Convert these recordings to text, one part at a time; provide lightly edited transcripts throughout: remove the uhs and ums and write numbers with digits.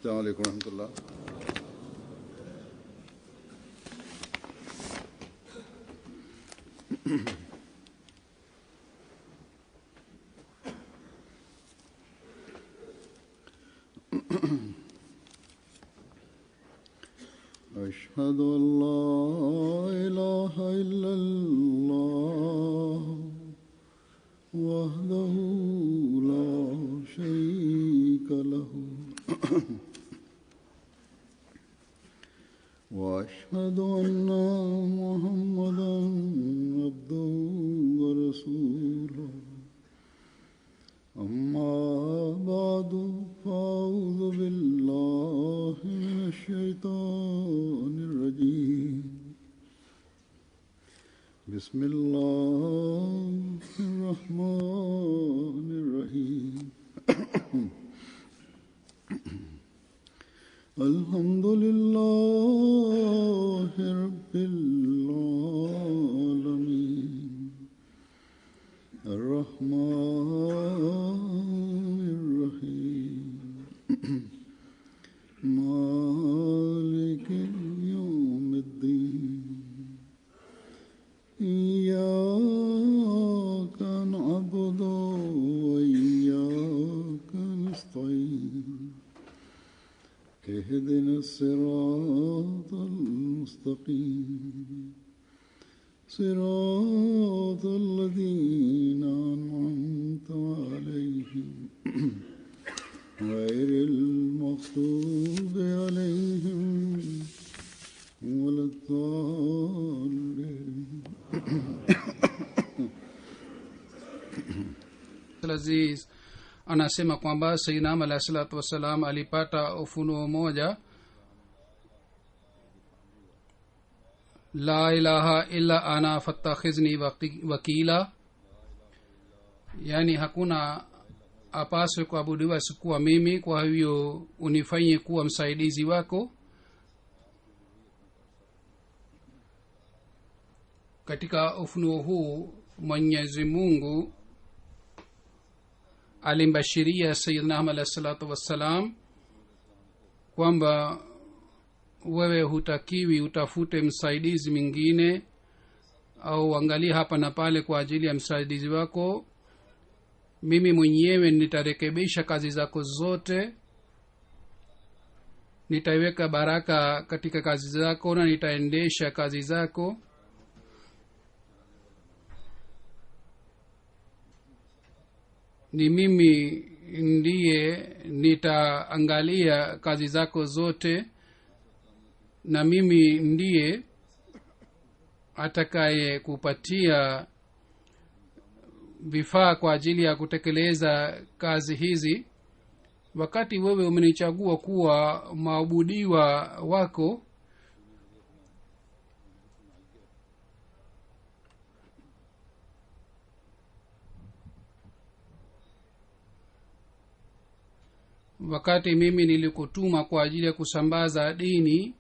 अस्सलाम वालेकुम रहमतुल्लाह। أشهد أن لا إله إلا الله وحده لا شريك له وأشهد أن محمدا عبده ورسوله أما بعد فأعوذ بالله من الشيطان الرجيم بسم الله الرحمن الرحيم الحمد لله رب العالمين الرحمن الرحيم مالك يوم الدين إياك نعبد وإياك نستعين اهدنا الصراط المستقيم صراط الذين أنعمت عليهم غير المغضوب عليهم ولا الضالين. Aziz anasema kwamba Sayyidina alayhi salatu wassalam alipata ufunuo moja, la ilaha illa ana fattakhizni wakila, yani hakuna apaswe kuabudiwa sikuwa mimi, kwa hivyo unifanye kuwa msaidizi wako. Katika ufunuo huu Mwenyezi Mungu alimbashiria Sayyidina alayhi salatu wassalam kwamba wewe hutakiwi utafute msaidizi mwingine au angalia hapa na pale kwa ajili ya msaidizi wako. Mimi mwenyewe nitarekebisha kazi zako zote, nitaiweka baraka katika kazi zako na nitaendesha kazi zako. Ni mimi ndiye nitaangalia kazi zako zote, na mimi ndiye atakaye kupatia vifaa kwa ajili ya kutekeleza kazi hizi. Wakati wewe umenichagua kuwa maabudiwa wako, wakati mimi nilikutuma kwa ajili ya kusambaza dini,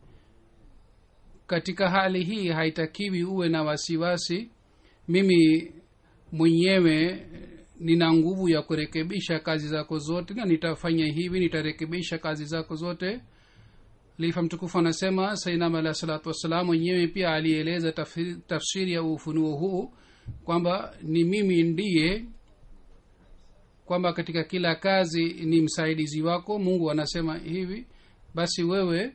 katika hali hii haitakiwi uwe na wasiwasi. Mimi mwenyewe nina nguvu ya kurekebisha kazi zako zote, na nitafanya hivi, nitarekebisha kazi zako zote. Lifa mtukufu anasema Sayyidina alayhi salatu wassalam mwenyewe pia alieleza tafsiri ya ufunuo huu kwamba ni mimi ndiye, kwamba katika kila kazi ni msaidizi wako. Mungu anasema hivi, basi wewe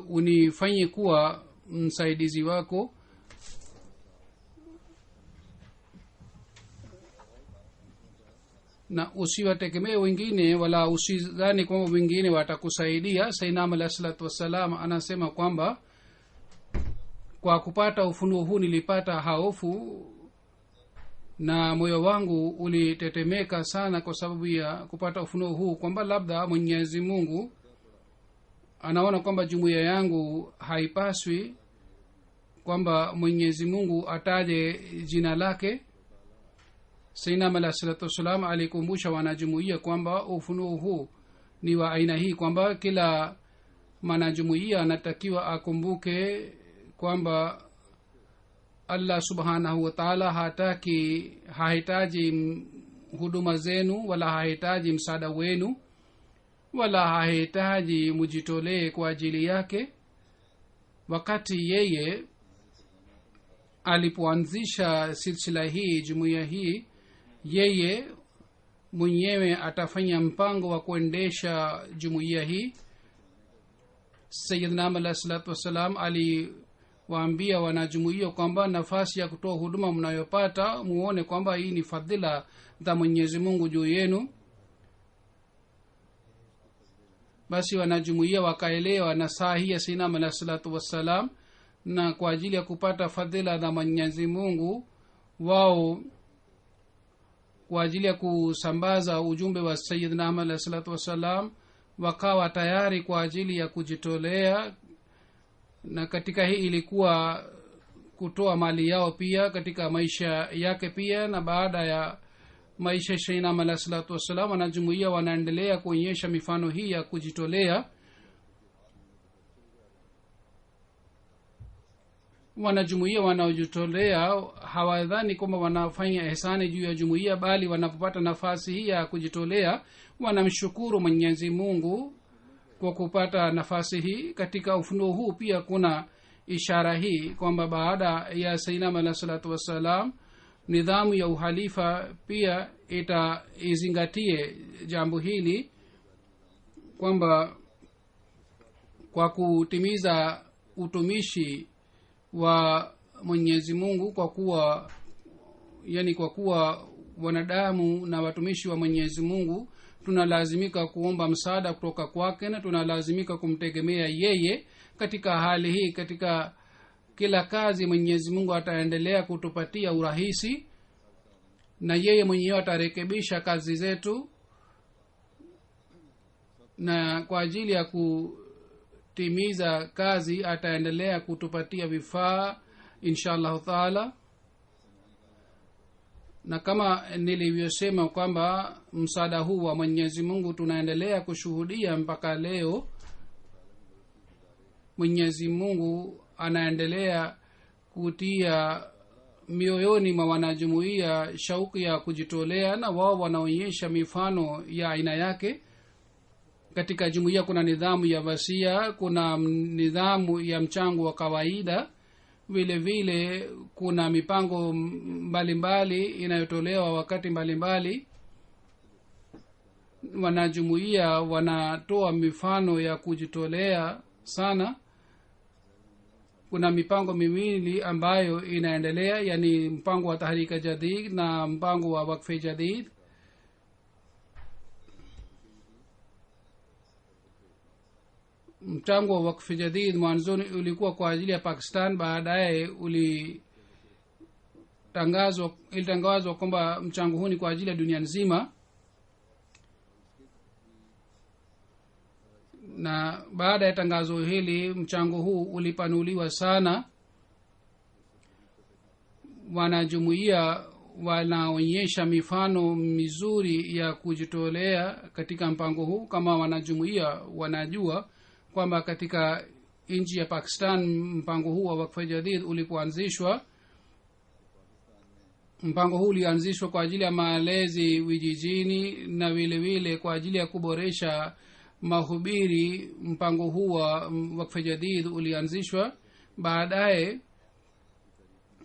unifanye kuwa msaidizi wako, na usiwategemee wengine wala usidhani kwamba wengine watakusaidia. Sayyidina alayhi salatu wassalam anasema kwamba kwa kupata ufunuo huu nilipata hofu na moyo wangu ulitetemeka sana kwa sababu ya kupata ufunuo huu, kwamba labda Mwenyezi Mungu anaona kwamba jumuiya yangu haipaswi kwamba Mwenyezi Mungu ataje jina lake. Sayyidina alayhi salatu wassalam alikumbusha wanajumuiya kwamba ufunuo huu ni wa aina hii, kwamba kila mwanajumuiya anatakiwa akumbuke kwamba Allah subhanahu wa ta'ala hahitaji huduma zenu wala hahitaji msaada wenu wala hahitaji mujitolee kwa ajili yake. wakati yeye alipoanzisha silsila hii jumuiya hii, yeye mwenyewe atafanya mpango wa kuendesha jumuiya hii. Sayyidina alayhi salatu wassalam aliwaambia wanajumuiya kwamba nafasi ya kutoa huduma mnayopata muone kwamba hii ni fadhila za Mwenyezi Mungu juu yenu. Basi wanajumuiya wakaelewa nasaha hii ya Sayyidina alayhi salatu wassalam, na kwa ajili ya kupata fadhila za Mwenyezi Mungu wao kwa ajili ya kusambaza ujumbe wa Sayyidina alayhi salatu wassalam wakawa tayari kwa ajili ya kujitolea, na katika hii ilikuwa kutoa mali yao pia katika maisha yake pia. Na baada ya maisha Sayyidina alayhi salatu wassalam, wanajumuiya wanaendelea kuonyesha mifano hii ya kujitolea. Wanajumuiya wanaojitolea hawadhani kwamba wanafanya ihsani juu ya jumuiya, bali wanapopata nafasi hii ya kujitolea wanamshukuru Mwenyezi Mungu kwa kupata nafasi hii. Katika ufunuo huu pia kuna ishara hii kwamba baada ya Sayyidina alayhi salatu wassalam, nidhamu ya uhalifa pia izingatie jambo hili, kwamba kwa kutimiza utumishi wa Mwenyezi Mungu, kwa kuwa wanadamu na watumishi wa Mwenyezi Mungu, tunalazimika kuomba msaada kutoka kwake na tunalazimika kumtegemea yeye. Katika hali hii, katika kila kazi Mwenyezi Mungu ataendelea kutupatia urahisi, na yeye mwenyewe atarekebisha kazi zetu, na kwa ajili ya kutimiza kazi ataendelea kutupatia vifaa inshallah taala. Na kama nilivyosema kwamba msaada huu wa Mwenyezi Mungu tunaendelea kushuhudia mpaka leo. Mwenyezi Mungu anaendelea kutia mioyoni mwa wanajumuiya shauku ya kujitolea, na wao wanaonyesha mifano ya aina yake. Katika jumuiya kuna nidhamu ya wasia, kuna nidhamu ya mchango wa kawaida, vile vile kuna mipango mbalimbali inayotolewa wakati mbalimbali. Wanajumuiya wanatoa mifano ya kujitolea sana. Kuna mipango miwili ambayo inaendelea, yani mpango wa Tahrika Jadid na mpango wa Wakfe Jadid. Mpango wa Wakfe Jadid mwanzoni ulikuwa kwa ajili ya Pakistan, baadaye ilitangazwa kwamba mchango huu ni kwa ajili ya dunia nzima. Na baada ya tangazo hili mchango huu ulipanuliwa sana. Wanajumuiya wanaonyesha mifano mizuri ya kujitolea katika mpango huu. Kama wanajumuiya wanajua kwamba katika nchi ya Pakistan mpango huu wa Wakfe Jadid ulipoanzishwa, mpango huu ulianzishwa kwa ajili ya malezi vijijini na vile vile kwa ajili ya kuboresha mahubiri. Mpango huu wa Wakfe Jadid ulianzishwa. Baadaye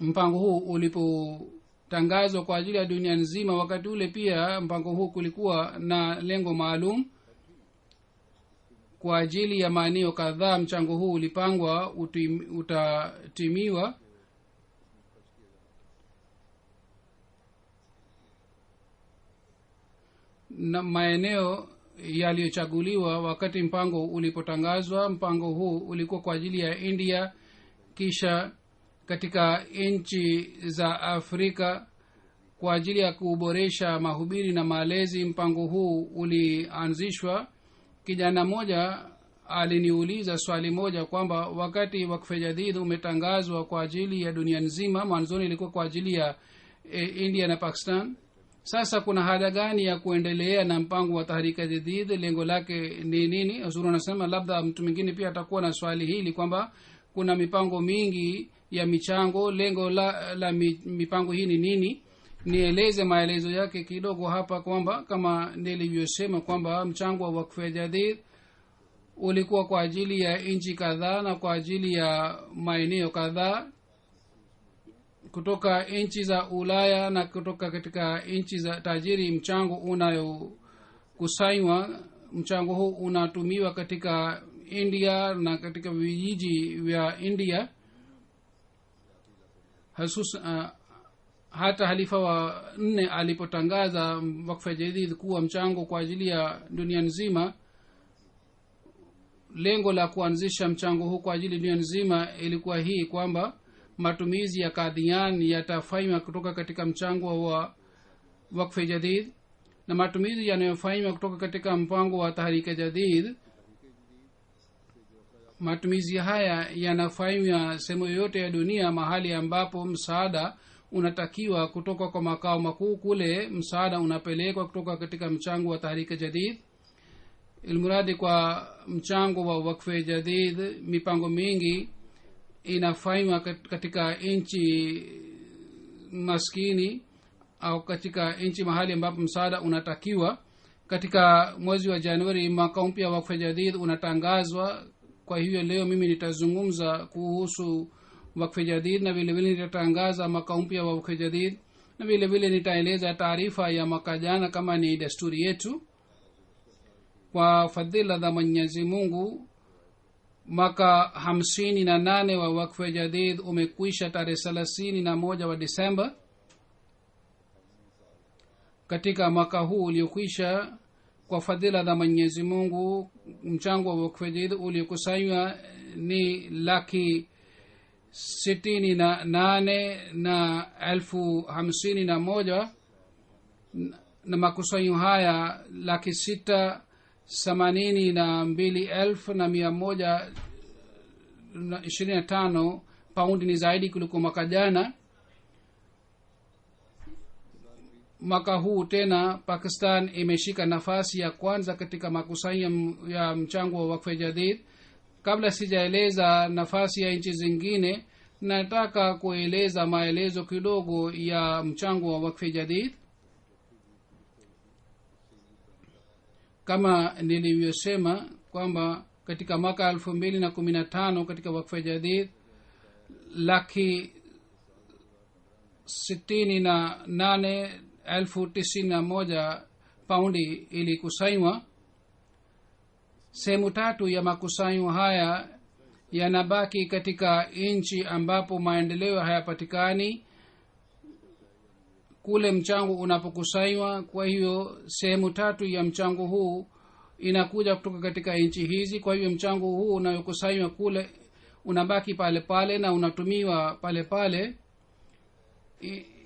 mpango huu ulipotangazwa kwa ajili ya dunia nzima, wakati ule pia mpango huu kulikuwa na lengo maalum kwa ajili ya maeneo kadhaa. Mchango huu ulipangwa utatimiwa, na maeneo yaliyochaguliwa wakati mpango ulipotangazwa. Mpango huu ulikuwa kwa ajili ya India, kisha katika nchi za Afrika kwa ajili ya kuboresha mahubiri na malezi. Mpango huu ulianzishwa. Kijana moja aliniuliza swali moja kwamba wakati Wakfe Jadid umetangazwa kwa ajili ya dunia nzima, mwanzoni ilikuwa kwa ajili ya India na Pakistan, sasa kuna haja gani ya kuendelea na mpango wa Tahrika Jadid? Lengo lake ni nini? Hazuru anasema labda mtu mwingine pia atakuwa na swali hili kwamba kuna mipango mingi ya michango, lengo la mipango hii ni nini? nieleze maelezo yake kidogo hapa kwamba kama nilivyosema kwamba mchango wa wakfu jadid ulikuwa kwa ajili ya nchi kadhaa na kwa ajili ya maeneo kadhaa kutoka nchi za ulaya na kutoka katika nchi za tajiri. Mchango unayokusanywa, mchango huu unatumiwa katika india na katika vijiji vya india hata halifa wa 4 alipotangaza wakfu jadid kuwa mchango kwa ajili ya dunia nzima. Lengo la kuanzisha mchango huu kwa ajili ya dunia nzima ilikuwa hii kwamba matumizi ya kadhian yatafanywa kutoka katika mchango wa wakfu jadid, na matumizi yanayofanywa kutoka katika mpango wa tahrike jadid, matumizi haya yanafanywa sehemu yoyote ya dunia mahali ambapo msaada unatakiwa kutoka kwa makao makuu, kule msaada unapelekwa kutoka katika mchango wa tahrike jadid. Ilmuradi kwa mchango wa wakfu jadid mipango mingi inafanywa katika nchi maskini au katika nchi mahali ambapo msaada unatakiwa. Katika mwezi wa Januari mwaka mpya wa wakfu jadid unatangazwa. Kwa hiyo leo mimi nitazungumza kuhusu wakfu jadid na vile vile nitatangaza mwaka mpya wa wakfu jadid na vile vile nitaeleza taarifa ya mwaka jana kama ni desturi yetu. Kwa fadhila za Mwenyezi Mungu mwaka 58 wa wakfu jadid umekwisha tarehe 31 wa Disemba. Katika mwaka huu uliokwisha, kwa fadhila za Mwenyezi Mungu, mchango wa wakfu jadid uliokusanywa ni 168,051 na makusanyo haya 682,125 paundi ni zaidi kuliko mwaka jana. Mwaka huu tena Pakistan imeshika nafasi ya kwanza katika makusanyo ya mchango wa wakfu jadid. Kabla sijaeleza nafasi ya nchi zingine, nataka kueleza maelezo kidogo ya mchango wa wakfu jadid. Kama nilivyosema kwamba katika mwaka 2015 katika wakfu jadid 168,091 paundi ilikusanywa. Sehemu 3 ya makusanyo haya yanabaki katika nchi ambapo maendeleo hayapatikani kule mchango unapokusanywa. Kwa hiyo sehemu 3 ya mchango huu inakuja kutoka katika nchi hizi. Kwa hiyo mchango huu unayokusanywa kule unabaki pale pale na unatumiwa pale pale.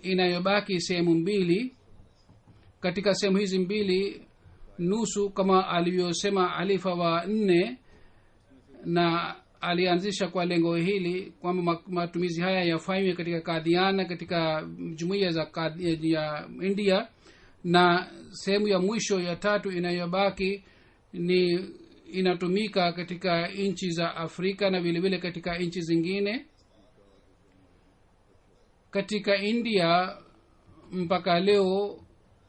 Inayobaki sehemu 2. Katika sehemu hizi 2, nusu kama alivyosema halifa wa 4 na alianzisha kwa lengo hili kwamba matumizi haya yafanywe katika kadhiana katika jumuiya za ya India, na sehemu ya mwisho ya 3 inayobaki ni inatumika katika nchi za Afrika na vile vile katika nchi zingine. Katika India mpaka leo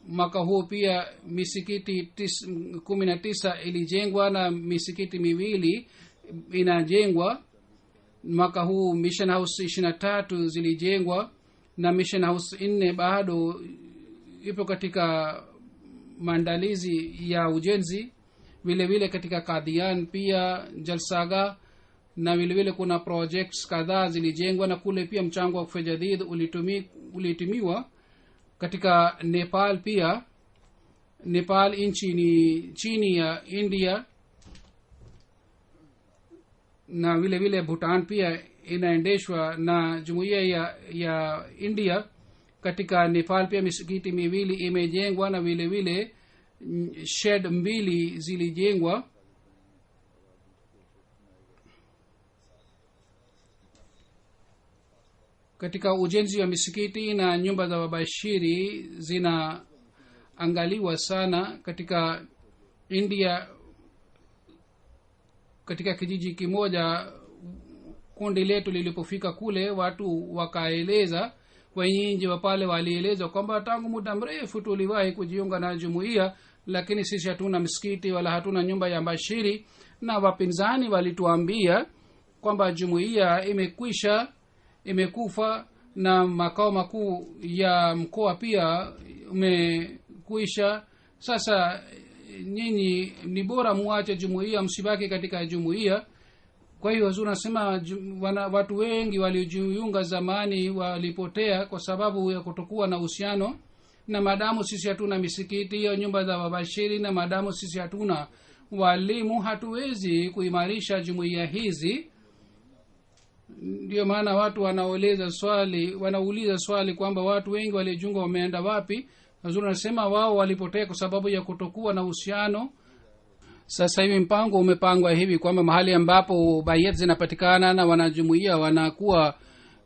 mwaka huu pia misikiti 19 ilijengwa na misikiti 2 inajengwa. Mwaka huu mission house 23 zilijengwa na mission house 4 bado ipo katika maandalizi ya ujenzi. Vile vile katika Kadian pia Jalsaga na vile vile kuna projects kadhaa zilijengwa, na kule pia mchango wa wakfu jadid ulitumiwa. Katika Nepal pia, Nepal nchi ni chini ya India, na vile vile Bhutan pia inaendeshwa na jumuiya ya India. Katika Nepal pia misikiti 2 imejengwa na vile vile shed 2 zilijengwa. Katika ujenzi wa misikiti na nyumba za wabashiri zinaangaliwa sana katika India. Katika kijiji kimoja kundi letu lilipofika kule, watu wakaeleza wenyeji wa pale walieleza kwamba tangu muda mrefu tuliwahi kujiunga na jumuiya, lakini sisi hatuna msikiti wala hatuna nyumba ya bashiri, na wapinzani walituambia kwamba jumuiya imekufa na makao makuu ya mkoa pia umekwisha. Sasa nyinyi ni bora muache jumuiya, msibaki katika jumuiya. Kwa hiyo Huzuri anasema watu wengi waliojiunga zamani walipotea kwa sababu ya kutokuwa na uhusiano, na maadamu sisi hatuna misikiti au nyumba za wabashiri, na maadamu sisi hatuna walimu, hatuwezi kuimarisha jumuiya hizi. Ndio maana watu wanauliza swali kwamba watu wengi waliojiunga wameenda wapi. Huzuri anasema wao walipotea kwa sababu ya kutokuwa na uhusiano. Sasa hivi mpango umepangwa hivi kwamba mahali ambapo bayat zinapatikana na wanajumuiya wanakuwa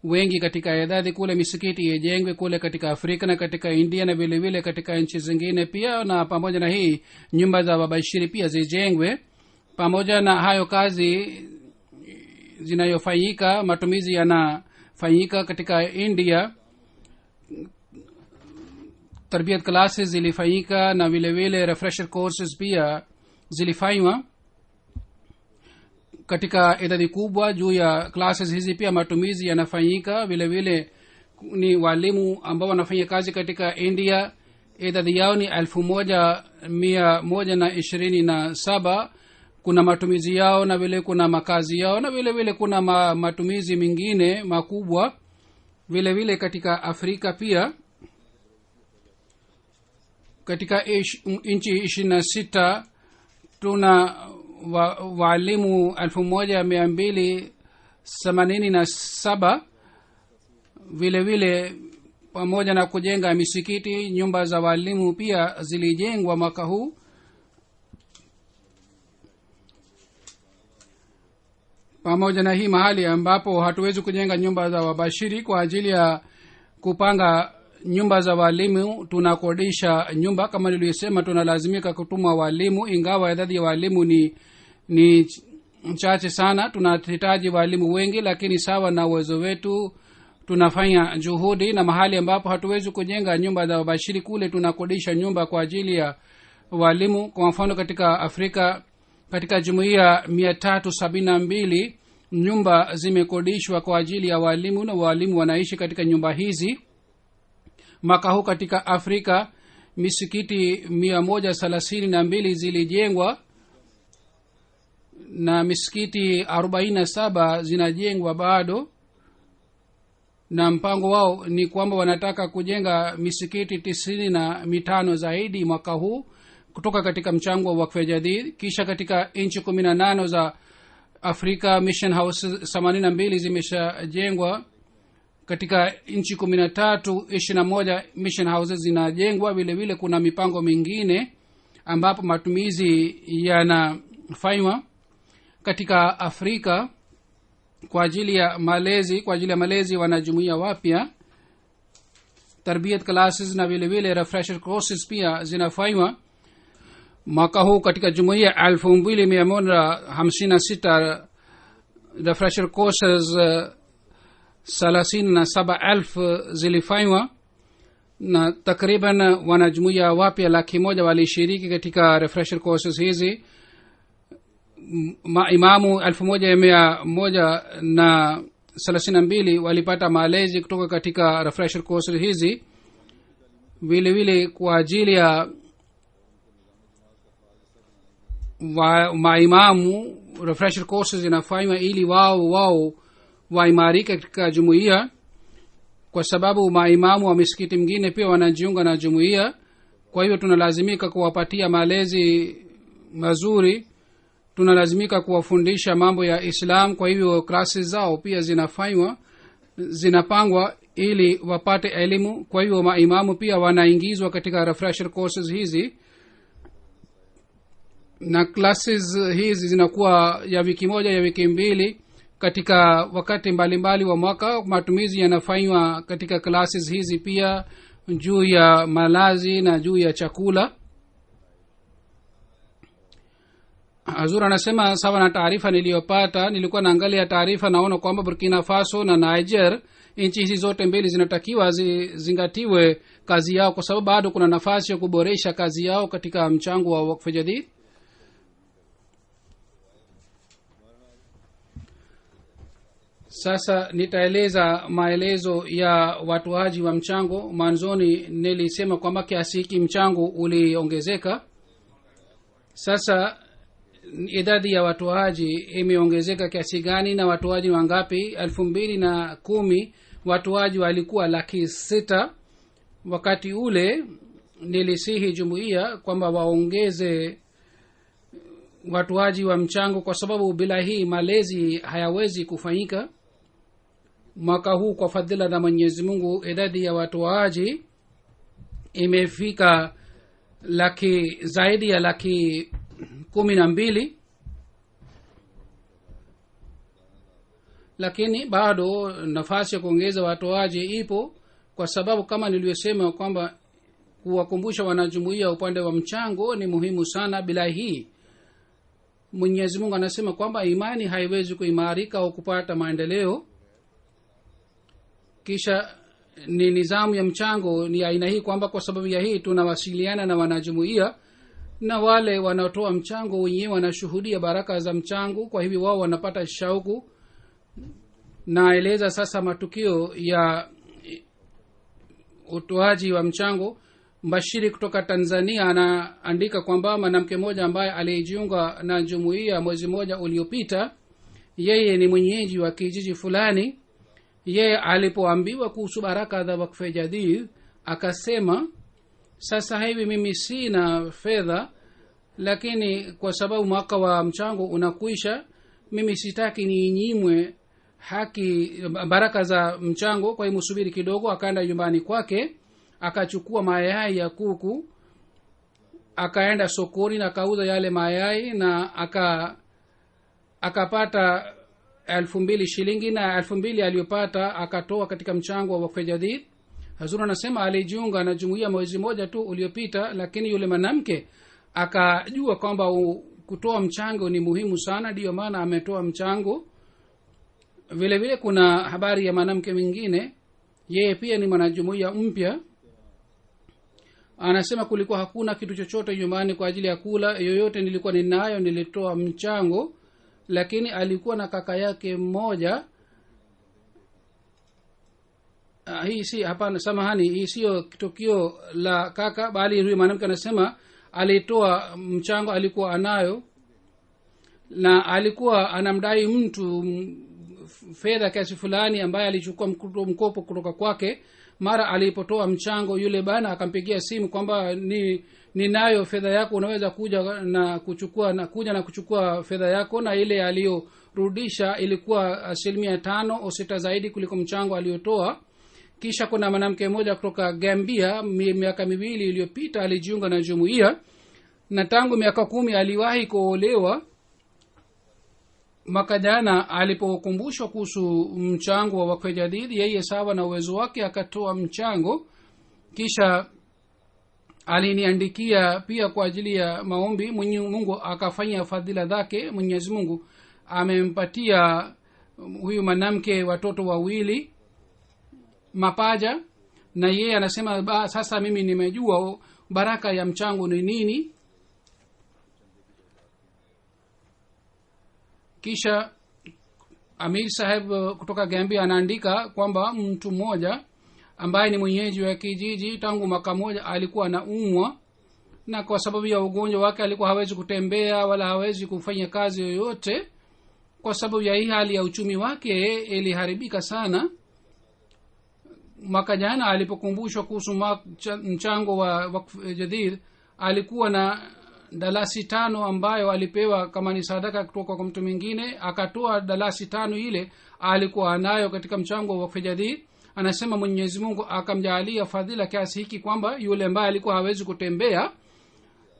wengi katika idadi, kule misikiti ijengwe kule katika Afrika na katika India na vile vile katika nchi zingine pia, na pamoja na hii nyumba za wabashiri pia zijengwe. Pamoja na hayo kazi zinayofanyika, matumizi yanafanyika katika India. Tarbiyat classes zilifanyika na vile vile refresher courses pia zilifanywa katika idadi kubwa. Juu ya classes hizi pia matumizi yanafanyika. Vile vile ni walimu ambao wanafanya kazi katika India, idadi yao ni 1127. Kuna matumizi yao na vile kuna makazi yao na vile vile kuna matumizi mengine makubwa. Vile vile katika Afrika pia katika nchi 26 tuna walimu 1287. vile vile pamoja na kujenga misikiti, nyumba za walimu pia zilijengwa mwaka huu. Pamoja na hii, mahali ambapo hatuwezi kujenga nyumba za wabashiri, kwa ajili ya kupanga nyumba za walimu tunakodisha nyumba. Kama nilisema, tunalazimika kutuma walimu, ingawa idadi ya walimu ni chache sana. Tunahitaji walimu wengi, lakini sawa na uwezo wetu tunafanya juhudi. Na mahali ambapo hatuwezi kujenga nyumba za wabashiri, kule tunakodisha nyumba kwa ajili ya walimu. Kwa mfano katika Afrika, katika jumuiya 372 nyumba zimekodishwa kwa ajili ya walimu, na walimu wanaishi katika nyumba hizi. Mwaka huu katika Afrika misikiti 132 zilijengwa na misikiti 47 zinajengwa bado, na mpango wao ni kwamba wanataka kujenga misikiti 95 zaidi mwaka huu kutoka katika mchango wa Wakfu Jadid. Kisha katika nchi 18 za Afrika mission houses 82 zimeshajengwa. Katika nchi 21 mission houses zinajengwa. Vile vile kuna mipango mingine ambapo matumizi yanafanywa katika Afrika kwa ajili ya malezi wanajumuiya wapya. Tarbiyat classes na vile vile refresher courses pia zinafanywa. Mwaka huu katika jumuiya 2156 refresher courses 37,000 zilifanywa, na takriban wanajumuiya wapya 100,000 walishiriki katika refresher courses hizi. Maimamu 1132 walipata malezi kutoka katika refresher courses hizi. Vile vile kwa ajili ya maimamu refresher courses zinafanywa ili wao waimarike katika jumuiya, kwa sababu maimamu wa misikiti mingine pia wanajiunga na jumuiya. Kwa hivyo tunalazimika kuwapatia malezi mazuri, tunalazimika kuwafundisha mambo ya Islam. Kwa hivyo classes zao pia zinapangwa ili wapate elimu. Kwa hivyo maimamu pia wanaingizwa katika refresher courses hizi, na classes hizi zinakuwa ya wiki moja, ya wiki mbili katika wakati mbalimbali wa mwaka. Matumizi yanafanywa katika classes hizi pia juu ya malazi na juu ya chakula. hazur anasema sawa na taarifa niliyopata, nilikuwa naangalia taarifa, naona kwamba Burkina Faso na Niger, nchi hizi zote mbili zinatakiwa zingatiwe kazi yao, kwa sababu bado kuna nafasi ya kuboresha kazi yao katika mchango wa wakfu jadid. Sasa nitaeleza maelezo ya watoaji wa mchango. Mwanzoni nilisema kwamba kiasi hiki mchango uliongezeka. Sasa idadi ya watoaji imeongezeka kiasi gani na watoaji wangapi? 2010 watoaji walikuwa 600,000. wakati ule nilisihi jumuiya kwamba waongeze watoaji wa mchango, kwa sababu bila hii malezi hayawezi kufanyika. Mwaka huu kwa fadhila za Mwenyezi Mungu idadi ya watoaji imefika zaidi ya 12,000, lakini bado nafasi ya kuongeza watoaji ipo, kwa sababu kama nilivyosema kwamba kuwakumbusha wanajumuiya upande wa mchango ni muhimu sana. bila hii Mwenyezi Mungu anasema kwamba imani haiwezi kuimarika au kupata maendeleo. Kisha ni nizamu ya mchango ni aina hii kwamba kwa sababu ya hii tunawasiliana na wanajumuiya, na wale wanaotoa mchango wenyewe wanashuhudia baraka za mchango, kwa hivyo wao wanapata shauku. Naeleza sasa matukio ya utoaji wa mchango. Mbashiri kutoka Tanzania anaandika kwamba mwanamke mmoja ambaye alijiunga na jumuiya mwezi mmoja uliopita, yeye ni mwenyeji wa kijiji fulani. Yeye alipoambiwa kuhusu baraka za wakfu jadid akasema, sasa hivi mimi sina fedha, lakini kwa sababu mwaka wa mchango unakuisha, mimi sitaki ninyimwe haki baraka za mchango, kwa hiyo msubiri kidogo. Akaenda nyumbani kwake, akachukua mayai ya kuku, akaenda sokoni na akauza yale mayai, na akapata 2,000 shilingi, na 2,000 aliyopata akatoa katika mchango wa wakfu jadid. Hazur anasema alijiunga na jumuiya mwezi moja tu uliopita, lakini yule mwanamke akajua kwamba kutoa mchango ni muhimu sana, ndio maana ametoa mchango. Vile vile kuna habari ya mwanamke mwingine, yeye pia ni mwanajumuiya mpya. Anasema kulikuwa hakuna kitu chochote nyumbani kwa ajili ya kula yoyote nilikuwa ninayo, nilitoa mchango, lakini alikuwa na kaka yake mmoja. Hii si hapana, samahani, hii sio tukio la kaka, bali huyu mwanamke anasema alitoa mchango, alikuwa anayo, na alikuwa anamdai mtu fedha kiasi fulani ambaye alichukua mkopo kutoka kwake. Mara alipotoa mchango, yule bana akampigia simu kwamba ninayo fedha yako, unaweza kuja na kuchukua fedha yako, na ile aliyorudisha ilikuwa 5% au 6 zaidi kuliko mchango aliotoa. Kisha kuna mwanamke mmoja kutoka Gambia, miaka 2 iliyopita alijiunga na jumuiya, na tangu miaka 10 aliwahi kuolewa. Mwaka jana alipokumbushwa kuhusu mchango wa wakfu jadid, yeye sawa na uwezo wake akatoa mchango. Kisha aliniandikia pia kwa ajili ya maombi. Mwenyezi Mungu akafanya fadhila zake. Mwenyezi Mungu amempatia huyu mwanamke watoto 2 mapaja, na yeye anasema sasa mimi nimejua baraka ya mchango ni nini. Kisha Amir Saheb kutoka Gambia anaandika kwamba mtu mmoja ambaye ni mwenyeji wa kijiji, tangu mwaka mmoja alikuwa anaumwa, na kwa sababu ya ugonjwa wake alikuwa hawezi kutembea wala hawezi kufanya kazi yoyote. Kwa sababu ya hii hali ya uchumi wake iliharibika sana. Mwaka jana alipokumbushwa kuhusu mchango wa wakfu jadid, alikuwa na dalasi 5 ambayo alipewa kama ni sadaka kutoka kwa mtu mwingine. Akatoa dalasi 5 ile alikuwa anayo katika mchango wa wakfu jadid. Anasema Mwenyezi Mungu akamjalia fadhila kiasi hiki kwamba yule ambaye alikuwa hawezi kutembea,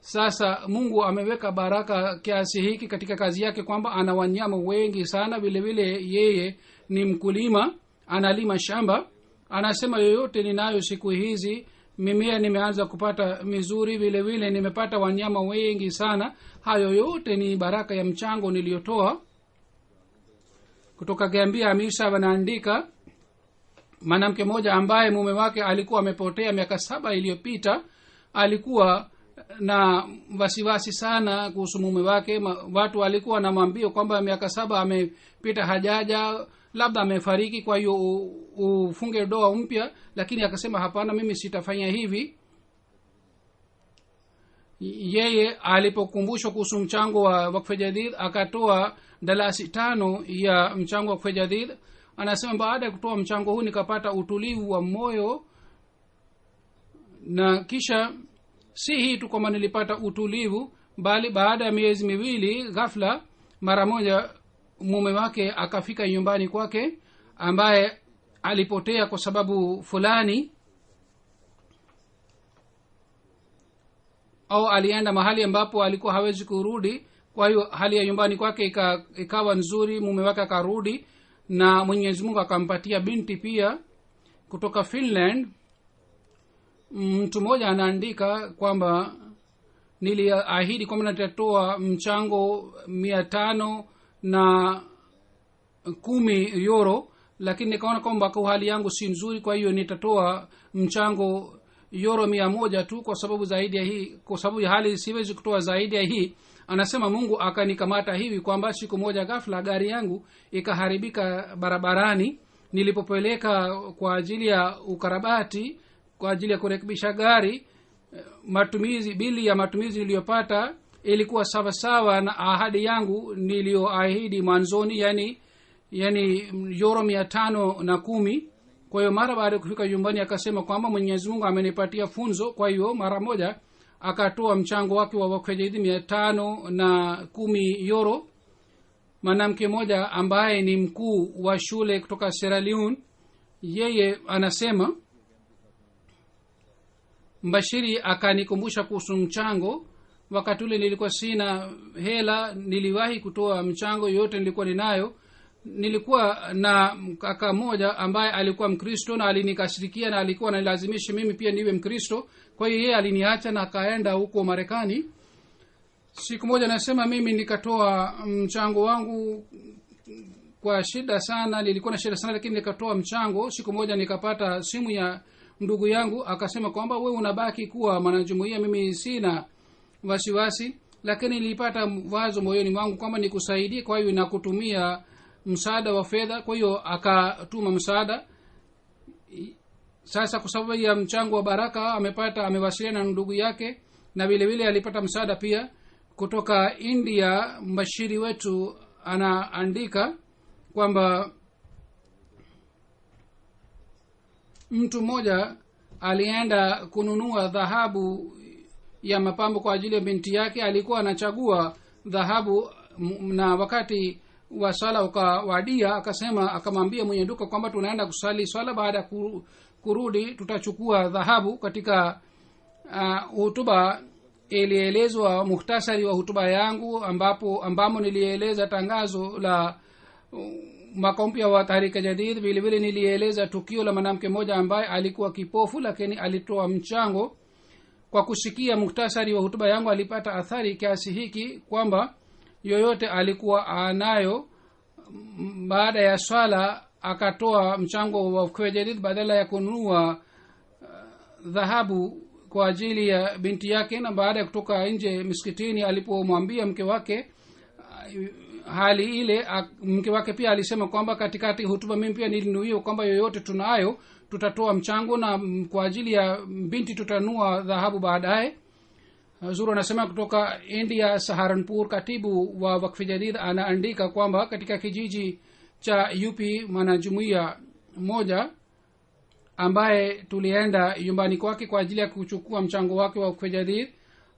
sasa Mungu ameweka baraka kiasi hiki katika kazi yake kwamba ana wanyama wengi sana. Vile vile yeye ni mkulima, analima shamba. Anasema yoyote ninayo siku hizi mimea nimeanza kupata mizuri, vile vile nimepata wanyama wengi sana. Hayo yote ni baraka ya mchango niliyotoa. Kutoka Gambia Amisa wanaandika, mwanamke mmoja ambaye mume wake alikuwa amepotea miaka 7 iliyopita alikuwa na wasiwasi sana kuhusu mume wake. Watu walikuwa wanamwambia kwamba miaka 7 amepita hajaja, labda amefariki, kwa hiyo ufunge doa mpya. Lakini akasema hapana, mimi sitafanya hivi. Yeye alipokumbushwa kuhusu mchango wa wakfu jadid akatoa dalasi 5 ya mchango wa wakfu jadid. Anasema baada ya kutoa mchango huu nikapata utulivu wa moyo, na kisha si hii tu kwamba nilipata utulivu, bali baada ya miezi miwili ghafla mara moja mume wake akafika nyumbani kwake, ambaye alipotea kwa sababu fulani au alienda mahali ambapo alikuwa hawezi kurudi. Kwa hiyo hali ya nyumbani kwake ikawa nzuri, mume wake akarudi, na Mwenyezi Mungu akampatia binti pia. Kutoka Finland mtu mmoja anaandika kwamba niliahidi kwamba nitatoa mchango 510 euro, lakini nikaona kwamba kwa hali yangu si nzuri, kwa hiyo nitatoa mchango euro 100 tu, kwa sababu zaidi ya hii, kwa sababu ya hali siwezi kutoa zaidi ya hii. Anasema Mungu akanikamata hivi kwamba siku moja ghafla gari yangu ikaharibika barabarani. Nilipopeleka kwa ajili ya ukarabati, kwa ajili ya kurekebisha gari, bili ya matumizi niliyopata ilikuwa sawa sawa na ahadi yangu niliyoahidi mwanzoni, yani euro 510. Kwa hiyo mara baada ya kufika nyumbani akasema kwamba Mwenyezi Mungu amenipatia funzo. Kwa hiyo mara moja akatoa mchango wake wa wakfu jadid 510 euro. Mwanamke mmoja ambaye ni mkuu wa shule kutoka Sierra Leone, yeye anasema mbashiri akanikumbusha kuhusu mchango. Wakati ule nilikuwa sina hela, niliwahi kutoa mchango yote nilikuwa ninayo. Nilikuwa na kaka mmoja ambaye alikuwa Mkristo na alinikashirikia na alikuwa analazimisha mimi pia niwe Mkristo. Kwa hiyo yeye aliniacha na akaenda huko Marekani. Siku moja nasema mimi nikatoa mchango wangu kwa shida sana, nilikuwa na shida sana, lakini nikatoa mchango. Siku moja nikapata simu ya ndugu yangu, akasema kwamba wewe unabaki kuwa mwanajumuiya, mimi sina wasiwasi, lakini nilipata wazo moyoni mwangu kwamba nikusaidie, kwa hiyo nakutumia msaada wa fedha. Kwa hiyo akatuma msaada. Sasa kwa sababu ya mchango wa baraka amewasiliana na ndugu yake, na vile vile alipata msaada pia kutoka India. Mbashiri wetu anaandika kwamba mtu mmoja alienda kununua dhahabu ya mapambo kwa ajili ya binti yake. Alikuwa anachagua dhahabu, na wakati wa sala ukawadia, akamwambia mwenye duka kwamba tunaenda kusali swala, baada ya kurudi tutachukua dhahabu. Katika hutuba ilielezwa muhtasari wa hutuba yangu ambamo nilieleza tangazo la mwaka mpya wa Tahrika Jadid. Vile vile nilieleza tukio la mwanamke mmoja ambaye alikuwa kipofu lakini alitoa mchango. Kwa kusikia muhtasari wa hutuba yangu alipata athari kiasi hiki kwamba yoyote alikuwa anayo, baada ya swala akatoa mchango wa wakfu jadid badala ya kununua dhahabu kwa ajili ya binti yake. Na baada ya kutoka nje miskitini, alipomwambia mke wake hali ile, mke wake pia alisema kwamba katikati hutuba mimi pia nilinuia kwamba yoyote tunayo tutatoa mchango, na kwa ajili ya binti tutanua dhahabu baadaye. Zuru anasema kutoka India Saharanpur, katibu wa wakfu jadid anaandika kwamba katika kijiji cha UP mwanajumuiya mmoja ambaye tulienda nyumbani kwake kwa ajili ya kuchukua mchango wake wa wakfu jadid,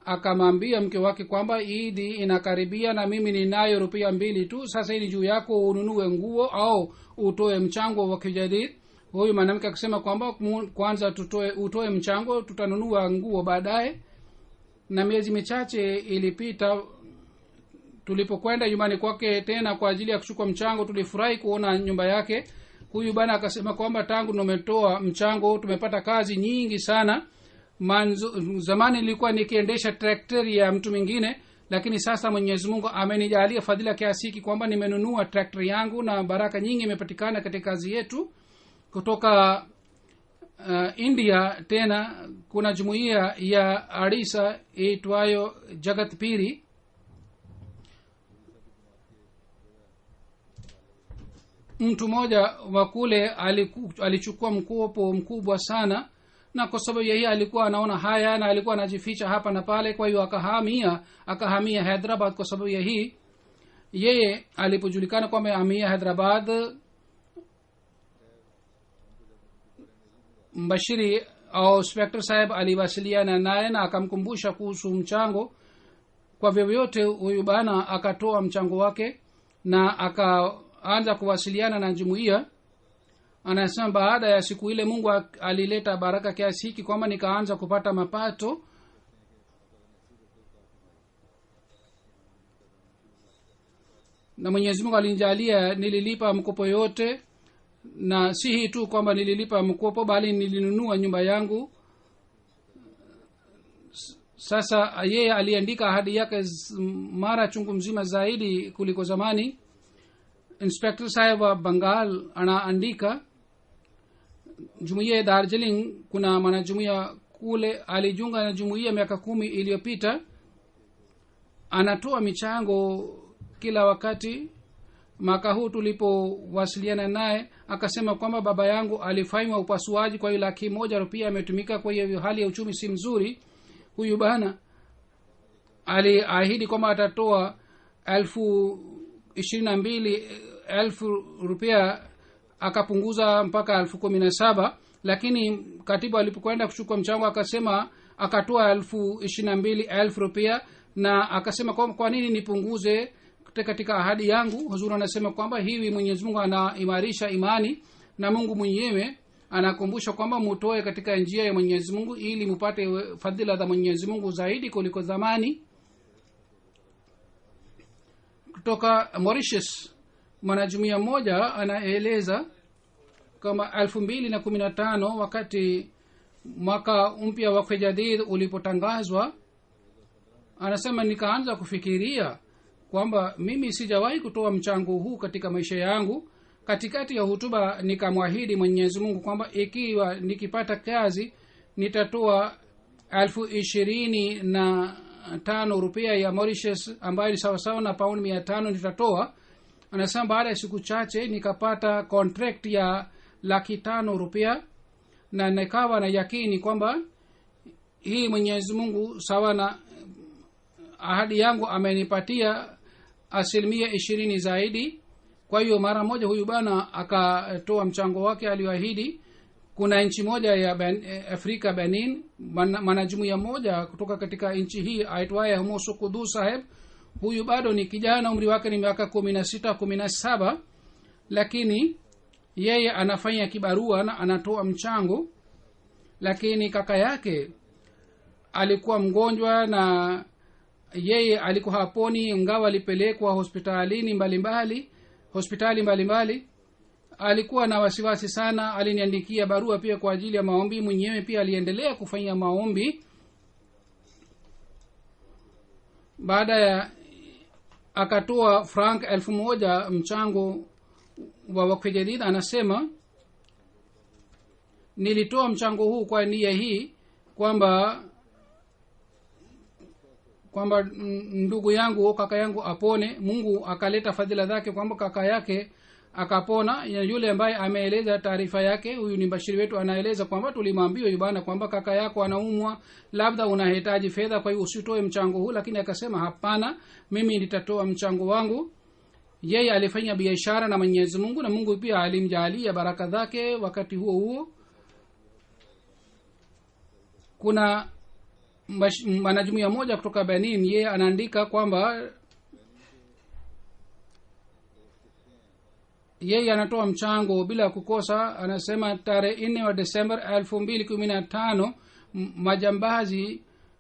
akamwambia mke wake kwamba Idi inakaribia na mimi ninayo rupia 2 tu, sasa hili juu yako ununue nguo au utoe mchango wa wakfu jadid. Huyu mwanamke akasema kwamba kwanza utoe mchango, tutanunua nguo baadaye. Na miezi michache ilipita, tulipokwenda nyumbani kwake tena kwa ajili ya kuchukua mchango, tulifurahi kuona nyumba yake. Huyu bwana akasema kwamba tangu nimetoa mchango tumepata kazi nyingi sana, zamani nilikuwa nikiendesha traktor ya mtu mwingine, lakini sasa Mwenyezi Mungu amenijalia fadhila kiasi hiki kwamba nimenunua traktor yangu, na baraka nyingi imepatikana katika kazi yetu. Kutoka India tena kuna jumuiya ya Arisa itwayo Jagatpiri. Mtu mmoja wa kule alichukua mkopo mkubwa sana, na kwa sababu yeye alikuwa anaona haya na alikuwa anajificha hapa na pale, kwa hiyo akahamia Hyderabad. Kwa sababu yeye alipojulikana kwamba amehamia Hyderabad, mbashiri au inspector sahib aliwasiliana naye na akamkumbusha kuhusu mchango. Kwa vyovyote huyu bana akatoa mchango wake na akaanza kuwasiliana na jumuiya. Anasema baada ya siku ile Mungu alileta baraka kiasi hiki kwamba nikaanza kupata mapato, na Mwenyezi Mungu alinijalia nililipa mkopo yote, na si hii tu kwamba nililipa mkopo bali nilinunua nyumba yangu. Sasa yeye aliandika ahadi yake mara chungu mzima zaidi kuliko zamani. Inspector sahib wa Bengal anaandika, jumuiya ya Darjeeling, kuna mwanajumuiya kule alijiunga na jumuiya miaka 10 iliyopita. Anatoa michango kila wakati. Mwaka huu tulipowasiliana naye akasema kwamba baba yangu alifanywa upasuaji, kwa hiyo 100,000 rupiah imetumika, kwa hiyo hali ya uchumi si mzuri. Huyu bana aliahidi kwamba atatoa 22,000 rupiah, akapunguza mpaka 17,000, lakini katibu alipokwenda kuchukua mchango akasema akatoa 22,000 rupiah, na akasema kwa nini nipunguze katika ahadi yangu. Huzuri anasema kwamba hivi Mwenyezi Mungu anaimarisha imani, na Mungu mwenyewe anakumbusha kwamba mutoe katika njia ya Mwenyezi Mungu ili mupate fadhila za Mwenyezi Mungu zaidi kuliko zamani. Kutoka Mauritius, mwanajumuiya mmoja anaeleza kama 2015 wakati mwaka mpya wa Jadid ulipotangazwa, anasema nikaanza kufikiria kwamba mimi sijawahi kutoa mchango huu katika maisha yangu. Katikati ya hutuba nikamwahidi Mwenyezi Mungu kwamba ikiwa nikipata kazi nitatoa 25,000 rupiah ya Mauritius, ambayo ni sawasawa na pound 500 nitatoa. Anasema baada ya siku chache nikapata contract ya 500,000 rupiah, na nikawa na yakini kwamba hii Mwenyezi Mungu sawa na ahadi yangu amenipatia 20% zaidi. Kwa hiyo mara moja huyu bana akatoa mchango wake alioahidi. Kuna nchi moja ya Afrika, Benin, mwanajumuiya moja kutoka katika nchi hii aitwaye Humoso Kudu Saheb. Huyu bado ni kijana, umri wake ni miaka 16-17, lakini yeye anafanya kibarua na anatoa mchango. Lakini kaka yake alikuwa mgonjwa na yeye alikuwa haponi, ingawa alipelekwa hospitali mbalimbali. Alikuwa na wasiwasi sana, aliniandikia barua pia kwa ajili ya maombi. Mwenyewe pia aliendelea kufanya maombi. Baada ya akatoa frank 1,000 mchango wa Wakfu Jadid. Anasema nilitoa mchango huu kwa nia hii kwamba ndugu yangu, kaka yangu apone. Mungu akaleta fadhila zake kwamba kaka yake akapona. Yule ambaye ameeleza taarifa yake, huyu ni bashiri wetu, anaeleza kwamba tulimwambia huyu bwana kwamba kaka yako anaumwa, labda unahitaji fedha, kwa hiyo usitoe mchango huu, lakini akasema hapana, mimi nitatoa mchango wangu. Yeye alifanya biashara na Mwenyezi Mungu, na Mungu pia alimjalia baraka zake. Wakati huo kuna mwanajumuiya moja kutoka Benin, yeye anaandika kwamba yeye anatoa mchango bila kukosa. Anasema tarehe 4 wa Desemba 2015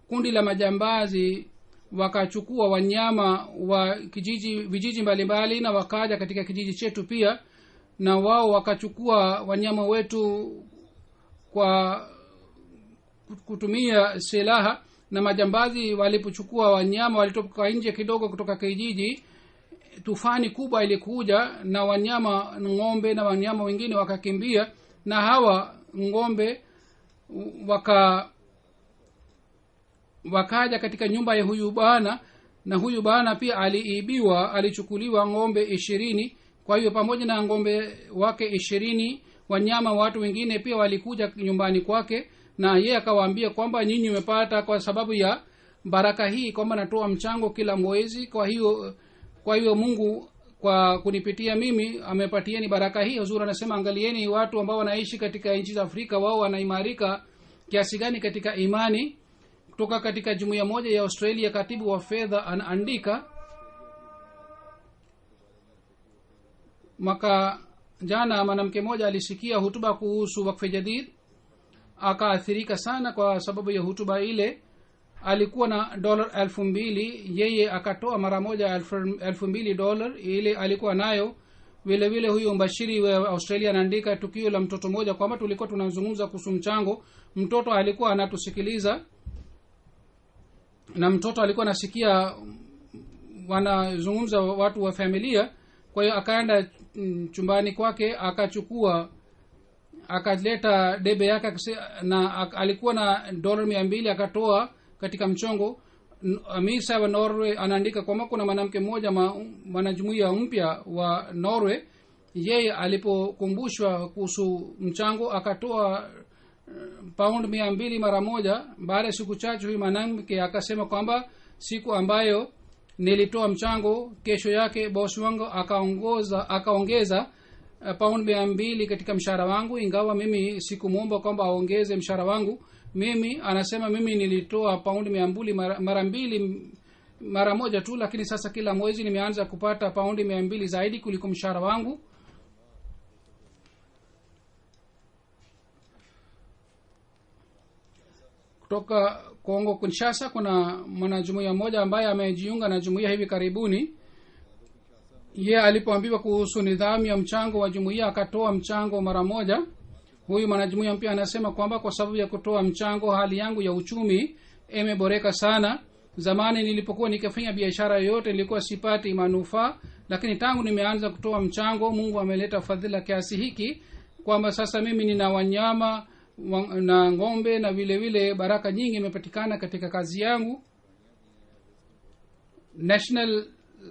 kundi la majambazi wakachukua wanyama wa vijiji mbalimbali na wakaja katika kijiji chetu pia, na wao wakachukua wanyama wetu kutumia silaha, na majambazi walipochukua wanyama walitoka nje kidogo kutoka kijiji, tufani kubwa ilikuja na wanyama, ng'ombe na wanyama wengine wakakimbia, na hawa ng'ombe wakaja katika nyumba ya huyu bwana, na huyu bwana pia alichukuliwa ng'ombe 20. Kwa hiyo pamoja na ng'ombe wake 20, wanyama watu wengine pia walikuja nyumbani kwake, na yeye akawaambia kwamba nyinyi mmepata kwa sababu ya baraka hii kwamba natoa mchango kila mwezi, kwa hiyo Mungu kwa kunipitia mimi amepatieni baraka hii. Huzuri anasema angalieni watu ambao wanaishi katika nchi za Afrika, wao wanaimarika kiasi gani katika imani. Kutoka katika jumuiya moja ya Australia, katibu wa fedha anaandika, mwaka jana mwanamke mmoja alisikia hutuba kuhusu wakfu jadid, akaathirika sana kwa sababu ya hutuba ile. Alikuwa na $2,000, yeye akatoa mara moja $2,000 ile alikuwa nayo. Vile vile huyo mbashiri wa Australia anaandika tukio la mtoto mmoja kwamba tulikuwa tunazungumza kuhusu mchango. Mtoto alikuwa anatusikiliza na mtoto alikuwa anasikia wanazungumza watu wa familia. Kwa hiyo akaenda chumbani kwake, akaleta debe yake, na alikuwa na $200 akatoa katika mchongo. Amisa wa Norway anaandika kwamba kuna mwanamke mmoja mwanajumuiya mpya wa Norway, yeye alipokumbushwa kuhusu mchango akatoa pound 200 mara moja. Baada ya siku chache huyu mwanamke akasema kwamba siku ambayo nilitoa mchango, kesho yake bosi wangu akaongeza pound 200 katika mshahara wangu, ingawa mimi sikumuomba kwamba aongeze mshahara wangu. Anasema mimi nilitoa pound 200 mara moja tu, lakini sasa kila mwezi nimeanza kupata pound 200 zaidi kuliko mshahara wangu. Kutoka Kongo Kinshasa kuna mwanajumuiya mmoja ambaye amejiunga na jumuiya hivi karibuni. Yeye alipoambiwa kuhusu nidhamu ya mchango wa jumuiya akatoa mchango mara moja. Huyu mwanajumuiya mpya anasema kwamba kwa sababu ya kutoa mchango hali yangu ya uchumi imeboreka sana. Zamani nilipokuwa nikifanya biashara yoyote nilikuwa sipati manufaa, lakini tangu nimeanza kutoa mchango Mungu ameleta fadhila kiasi hiki kwamba sasa mimi nina wanyama na ng'ombe, na vile vile baraka nyingi imepatikana katika kazi yangu. National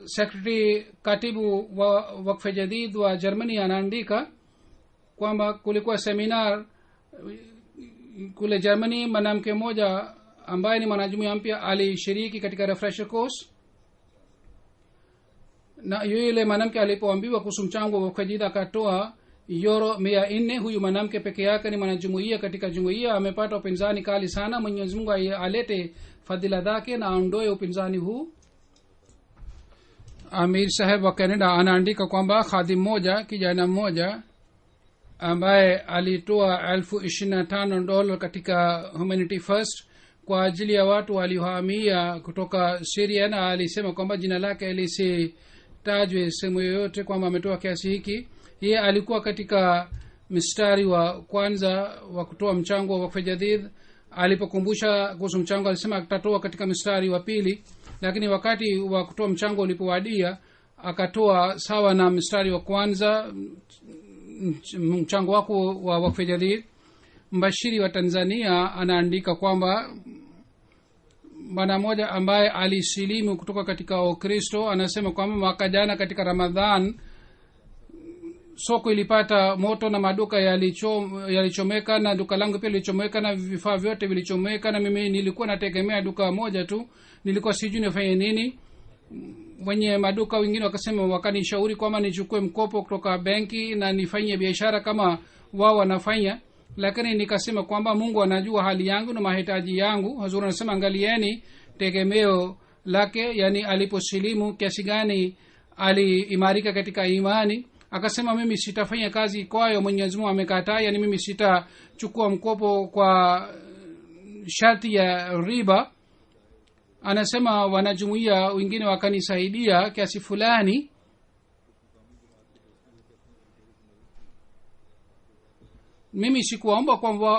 Secretary, katibu wa wakfu jadid wa Germany anaandika kwamba kulikuwa seminar kule Germany. mwanamke mmoja ambaye ni mwanajumuiya mpya alishiriki katika refresher course, na yule mwanamke alipoambiwa kuhusu mchango wa wakfu jadid akatoa €400. Huyu mwanamke peke yake ni mwanajumuiya katika jumuiya, amepata upinzani kali sana. Mwenyezi Mungu alete fadhila zake na aondoe upinzani huu. Amir Saheb wa Canada anaandika kwamba khadim mmoja, kijana mmoja ambaye alitoa $25,000 katika Humanity First kwa ajili ya watu waliohamia kutoka Syria, na alisema kwamba jina lake lisitajwe sehemu yoyote kwamba ametoa kiasi hiki. Yeye alikuwa katika mstari wa kwanza wa kutoa mchango wa wakfu jadid. Alipokumbusha kuhusu mchango alisema atatoa katika mstari wa pili, lakini wakati wa kutoa mchango ulipowadia akatoa sawa na mstari wa kwanza mchango wako wa wakfu jadid. Mbashiri wa Tanzania anaandika kwamba bwana mmoja ambaye alisilimu kutoka katika Ukristo anasema kwamba mwaka jana katika Ramadhan soko ilipata moto na maduka yalichomeka, na duka langu pia lilichomeka na vifaa vyote vilichomeka, na mimi nilikuwa nategemea duka moja tu, nilikuwa sijui nifanye nini. Wenye maduka wengine wakasema, wakanishauri kwamba nichukue mkopo kutoka benki na nifanye biashara kama wao wanafanya, lakini nikasema kwamba Mungu anajua hali yangu na mahitaji yangu. Hazuri anasema angalieni tegemeo lake, yani aliposilimu kiasi gani aliimarika katika imani. Akasema mimi sitafanya kazi kwayo Mwenyezi Mungu amekataa, yani mimi sitachukua mkopo kwa sharti ya riba. Anasema wanajumuiya wengine wakanisaidia kiasi fulani, mimi sikuwaomba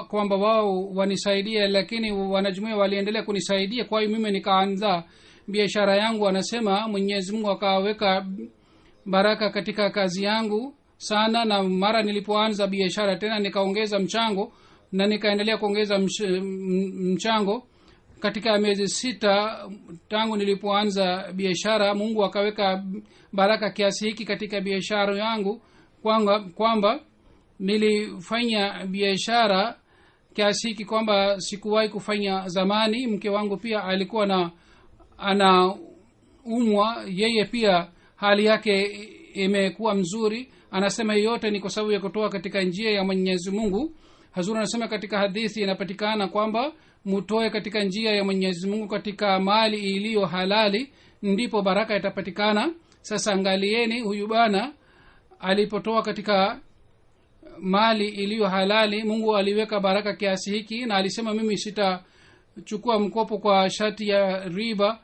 kwamba wao wanisaidie, lakini wanajumuia waliendelea kunisaidia. Kwa hiyo mimi nikaanza biashara yangu. Anasema Mwenyezi Mungu akaweka baraka katika kazi yangu sana, na mara nilipoanza biashara tena nikaongeza mchango na nikaendelea kuongeza mchango. Katika miezi 6 tangu nilipoanza biashara, Mungu akaweka baraka kiasi hiki katika biashara yangu kwamba nilifanya biashara kiasi hiki kwamba sikuwahi kufanya zamani. Mke wangu pia alikuwa anaumwa, yeye pia hali yake imekuwa mzuri. Anasema yote ni kwa sababu ya kutoa katika njia ya Mwenyezi Mungu. Hazur anasema katika hadithi inapatikana kwamba mutoe katika njia ya Mwenyezi Mungu katika mali iliyo halali, ndipo baraka itapatikana. Sasa angalieni, huyu bwana alipotoa katika mali iliyo halali, Mungu aliweka baraka kiasi hiki, na alisema mimi sitachukua mkopo kwa shati ya riba.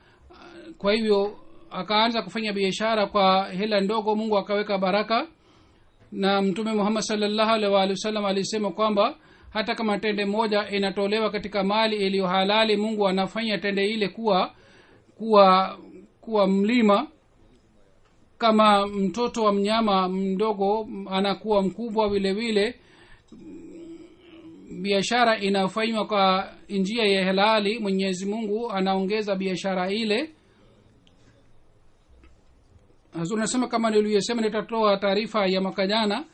Kwa hivyo akaanza kufanya biashara kwa hela ndogo, Mungu akaweka baraka. Na Mtume Muhammad sallallahu alaihi wasallam alisema kwamba hata kama tende moja inatolewa katika mali iliyo halali, Mungu anafanya tende ile kuwa mlima. Kama mtoto wa mnyama mdogo anakuwa mkubwa, vile vile biashara inafanywa kwa njia ya halali, Mwenyezi Mungu anaongeza biashara ile. Hazur nasema kama niliyosema, nitatoa taarifa ya mwaka jana.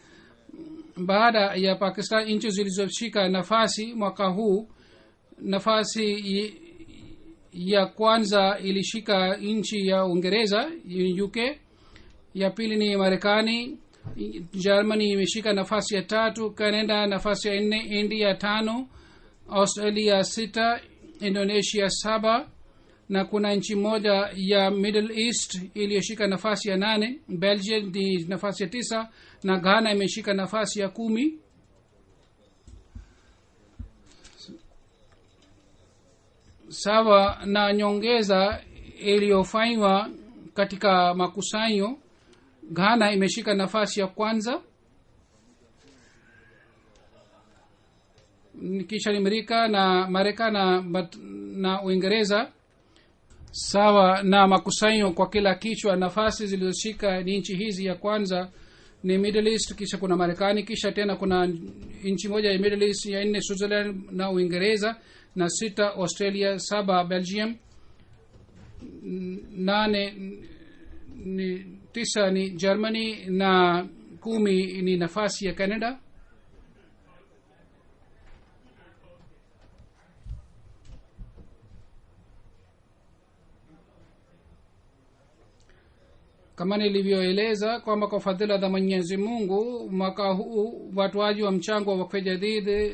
Baada ya Pakistan, nchi zilizoshika nafasi mwaka huu, nafasi ya kwanza ilishika nchi ya Uingereza UK, ya pili ni Marekani, Germany imeshika nafasi ya 3, Canada nafasi ya 4, India 5, Australia 6, Indonesia 7, na kuna nchi moja ya Middle East iliyoshika nafasi ya 8. Belgium ni nafasi ya 9 na Ghana imeshika nafasi ya 10. Sawa na nyongeza iliyofanywa katika makusanyo, Ghana imeshika nafasi ya kwanza, kisha Amerika na Marekani na Uingereza. Sawa na makusanyo kwa kila kichwa, nafasi zilizoshika ni nchi hizi. Ya kwanza ni Middle East, kisha kuna Marekani, kisha tena kuna nchi moja ya Middle East, ya 4 Switzerland na Uingereza, na 6 Australia, 7 Belgium, 9 ni Germany, na 10 ni nafasi ya Canada. Kama nilivyoeleza kwamba kwa fadhila za Mwenyezi Mungu, mwaka huu watoaji wa mchango wa Wakfe Jadid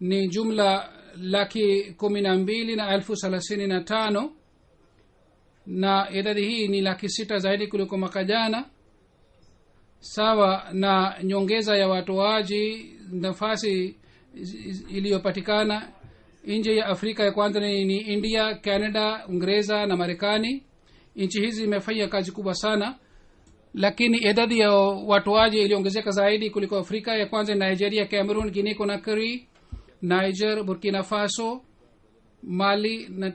ni jumla 12,035, na idadi hii ni 600,000 zaidi kuliko mwaka jana. Sawa na nyongeza ya watoaji, nafasi iliyopatikana nje ya Afrika ya kwanza ni India, Canada, Uingereza na Marekani. Nchi hizi imefanya kazi kubwa sana, lakini idadi ya watoaji iliongezeka zaidi kuliko Afrika ya kwanza. Nigeria, Cameroon, Guinea Conakry, Niger, Burkina Faso, Mali na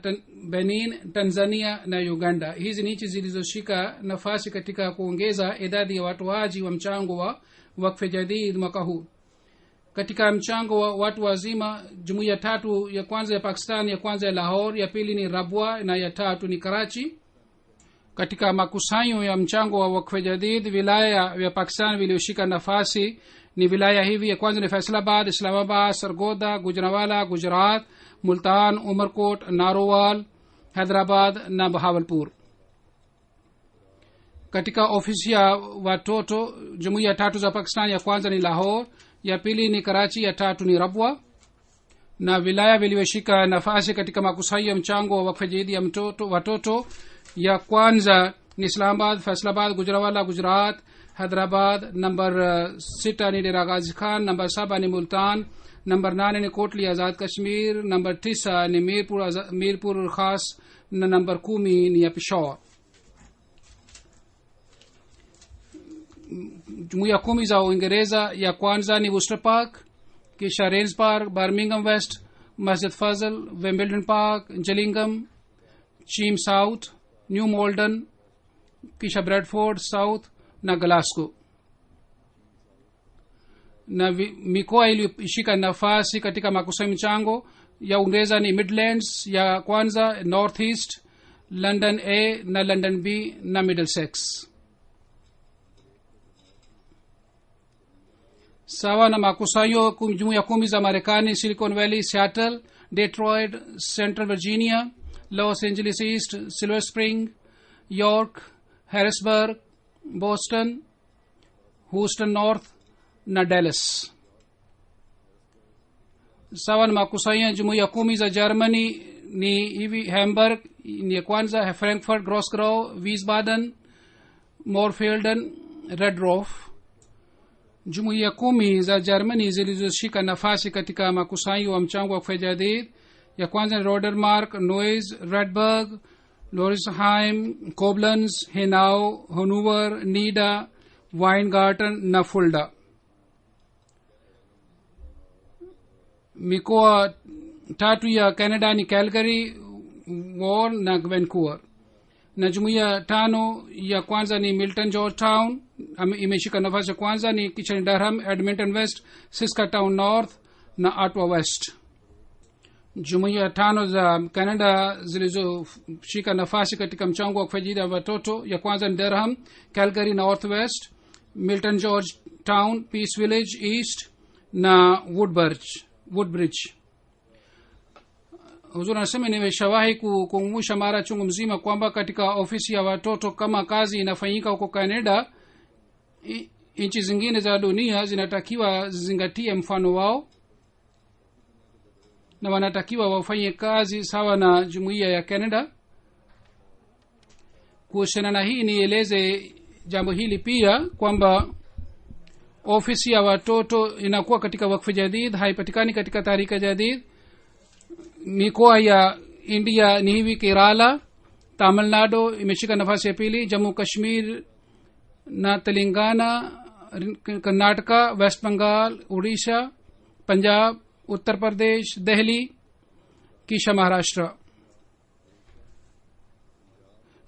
Benin, Tanzania na Uganda. Hizi ni nchi zilizoshika nafasi katika kuongeza idadi ya watoaji wa mchango wa Wakfe Jadid mwaka huu. Katika mchango wa watu wazima, jumuiya 3, ya kwanza ya Pakistan, ya kwanza ya Lahore, ya pili ni Rabwa na ya 3 ni Karachi. Katika makusanyo ya mchango wa Wakfe Jadid, wilaya ya Pakistan vilioshika nafasi ni wilaya hivi. Ya kwanza ni Faisalabad, Islamabad, Sargoda, Gujranwala, Gujarat, Multan, Umarkot, Narowal, Hyderabad na Bahawalpur. Katika ofisi ya watoto, jumuiya 3 za Pakistan, ya kwanza ni Lahore, ya pili ni Karachi, ya 3 ni Rabwa. Na wilaya vilioshika nafasi katika makusanyo ya mchango wa Wakfe Jadid ya watoto, ya kwanza ni Islamabad, Faisalabad, Gujranwala, Gujarat, Hyderabad. Number 6 ni Dera Ghazi Khan, number 7 ni Multan, number 8 ni Kotli Azad Kashmir, number 9 ni Mirpur Khas, na number 10 ni Peshawar. jumuiya 10 za Uingereza. Ya kwanza ni Worcester Park, kisha Rains Park, Birmingham West, Masjid Fazl, Wimbledon Park, Gillingham, Cheam South, New Malden, kisha Bradford South na Glasgow. Na mikoa ilishika nafasi katika makusanyo michango ya Uingereza ni Midlands ya kwanza, North East, London A na London B na Middlesex. sawa na makusanyo jumuiya 10 za Marekani, Silicon Valley, Seattle, Detroit, Central Virginia, Los Angeles East, Silver Spring, York, Harrisburg, Boston, Houston North na Dallas. sawa na makusanyo jumuiya 10 za Germany ni hivi: Hamburg ni kwanza, Frankfurt, Grossgau, Wiesbaden, Moorfelden, Redorf. jumuiya 10 za Germany zilizoshika nafasi katika makusanyo wa mchango wa kufedhadid ya kwanza ni Rodermark, Neuss, Redberg, Lorisheim, Koblenz, Hanau, Hannover, Nida, Weingarten na Fulda. mikoa 3 ya Canada ni Calgary, Vaughan na Vancouver. na jumuiya 5 ya kwanza ni Milton, Georgetown imeshika nafasi ya kwanza, ni Kitchener, Durham, Edmonton West, Saskatoon North na Ottawa West. jumuiya 5 za Canada zilizoshika nafasi katika mchango wa kufadhili wa watoto ya kwanza ni Durham, Calgary North West, Milton, Georgetown, Peace Village East na Woodbridge. Huzuri anasema nimeshawahi kukumbusha mara chungu mzima kwamba katika ofisi ya watoto kama kazi inafanyika huko Canada, nchi zingine za dunia zinatakiwa zizingatie mfano wao na wanatakiwa wafanye kazi sawa na jumuiya ya Canada. Kuhusiana na hii nieleze jambo hili pia kwamba ofisi ya watoto inakuwa katika wakfu jadid, haipatikani katika tahrika jadid. mikoa ya India ni hivi: Kerala, Tamil Nadu imeshika nafasi ya pili, Jammu Kashmir na Telangana, Karnataka, West Bengal, Odisha, Punjab, Uttar Pradesh, Delhi, kisha Maharashtra.